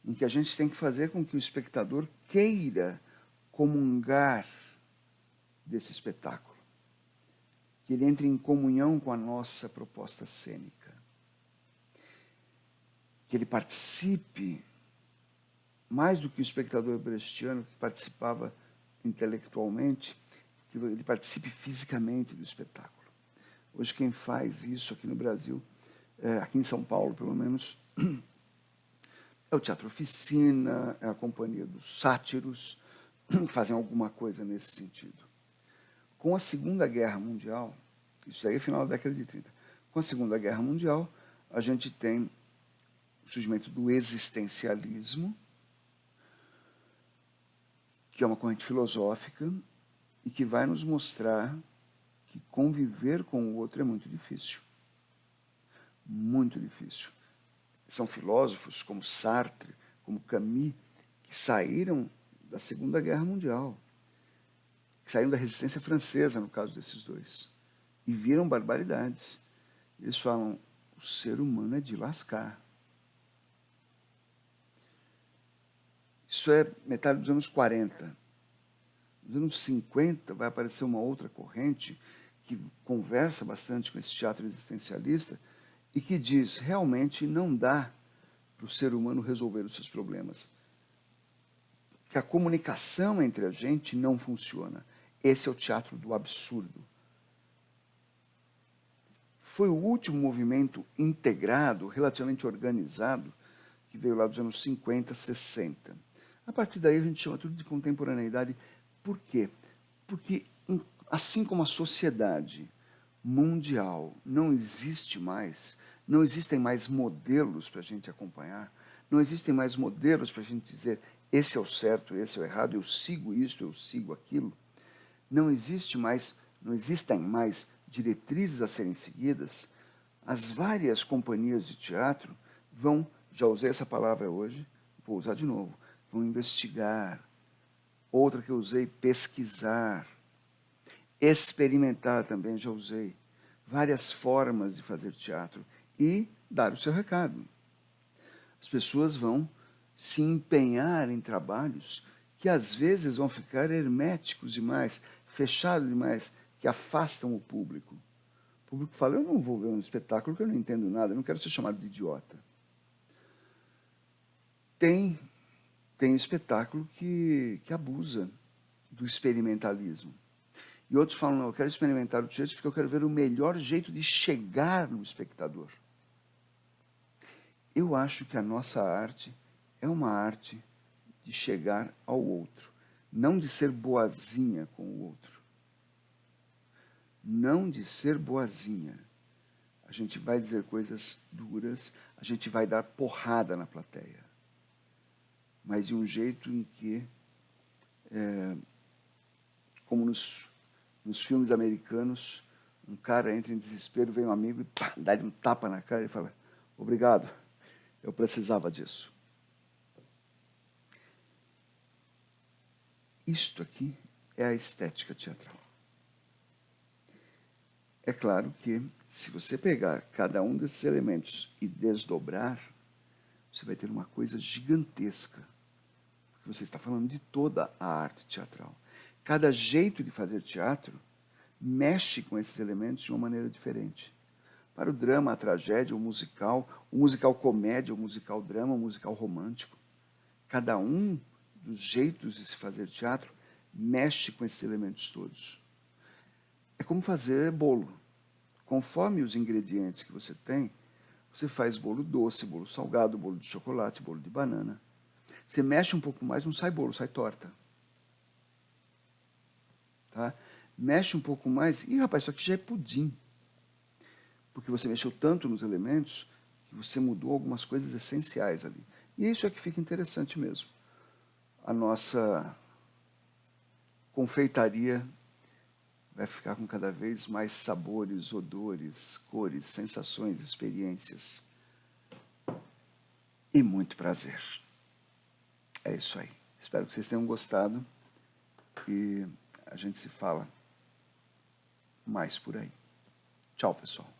em que a gente tem que fazer com que o espectador queira comungar desse espetáculo, que ele entre em comunhão com a nossa proposta cênica, que ele participe, mais do que o espectador brechtiano, que participava intelectualmente, que ele participe fisicamente do espetáculo. Hoje quem faz isso aqui no Brasil, aqui em São Paulo pelo menos, é o Teatro Oficina, é a Companhia dos Sátiros, que fazem alguma coisa nesse sentido. Com a Segunda Guerra Mundial, isso aí é final da década de 30, com a Segunda Guerra Mundial, a gente tem o surgimento do existencialismo, que é uma corrente filosófica e que vai nos mostrar que conviver com o outro é muito difícil. Muito difícil. São filósofos como Sartre, como Camus, que saíram da Segunda Guerra Mundial, que saíram da resistência francesa, no caso desses dois, e viram barbaridades. Eles falam, o ser humano é de lascar. Isso é metade dos anos 40. Nos anos 50 vai aparecer uma outra corrente que conversa bastante com esse teatro existencialista e que diz, realmente não dá para o ser humano resolver os seus problemas. Que a comunicação entre a gente não funciona. Esse é o teatro do absurdo. Foi o último movimento integrado, relativamente organizado, que veio lá dos anos 50, 60. A partir daí a gente chama tudo de contemporaneidade. Por quê? Porque assim como a sociedade mundial não existe mais, não existem mais modelos para a gente acompanhar, não existem mais modelos para a gente dizer esse é o certo, esse é o errado, eu sigo isso, eu sigo aquilo. Não existem mais diretrizes a serem seguidas. As várias companhias de teatro vão, já usei essa palavra hoje, vou usar de novo, vão investigar. Outra que eu usei, pesquisar. Experimentar também, já usei. Várias formas de fazer teatro e dar o seu recado. As pessoas vão se empenhar em trabalhos que às vezes vão ficar herméticos demais, fechados demais, que afastam o público. O público fala, eu não vou ver um espetáculo que eu não entendo nada, eu não quero ser chamado de idiota. Tem espetáculo que abusa do experimentalismo. E outros falam, não, eu quero experimentar o teatro porque eu quero ver o melhor jeito de chegar no espectador. Eu acho que a nossa arte é uma arte de chegar ao outro, não de ser boazinha com o outro. Não de ser boazinha. A gente vai dizer coisas duras, a gente vai dar porrada na plateia. Mas de um jeito em que, como nos filmes americanos, um cara entra em desespero, vem um amigo e pá, dá-lhe um tapa na cara e fala, obrigado, eu precisava disso. Isto aqui é a estética teatral. É claro que, se você pegar cada um desses elementos e desdobrar, você vai ter uma coisa gigantesca. Porque você está falando de toda a arte teatral. Cada jeito de fazer teatro mexe com esses elementos de uma maneira diferente. Para o drama, a tragédia, o musical comédia, o musical drama, o musical romântico. Cada um dos jeitos de se fazer teatro mexe com esses elementos todos. É como fazer bolo. Conforme os ingredientes que você tem, você faz bolo doce, bolo salgado, bolo de chocolate, bolo de banana. Você mexe um pouco mais, não sai bolo, sai torta. Tá? Mexe um pouco mais, e rapaz, isso aqui já é pudim. Porque você mexeu tanto nos elementos que você mudou algumas coisas essenciais ali. E isso é que fica interessante mesmo. A nossa confeitaria vai ficar com cada vez mais sabores, odores, cores, sensações, experiências e muito prazer. É isso aí. Espero que vocês tenham gostado e a gente se fala mais por aí. Tchau, pessoal.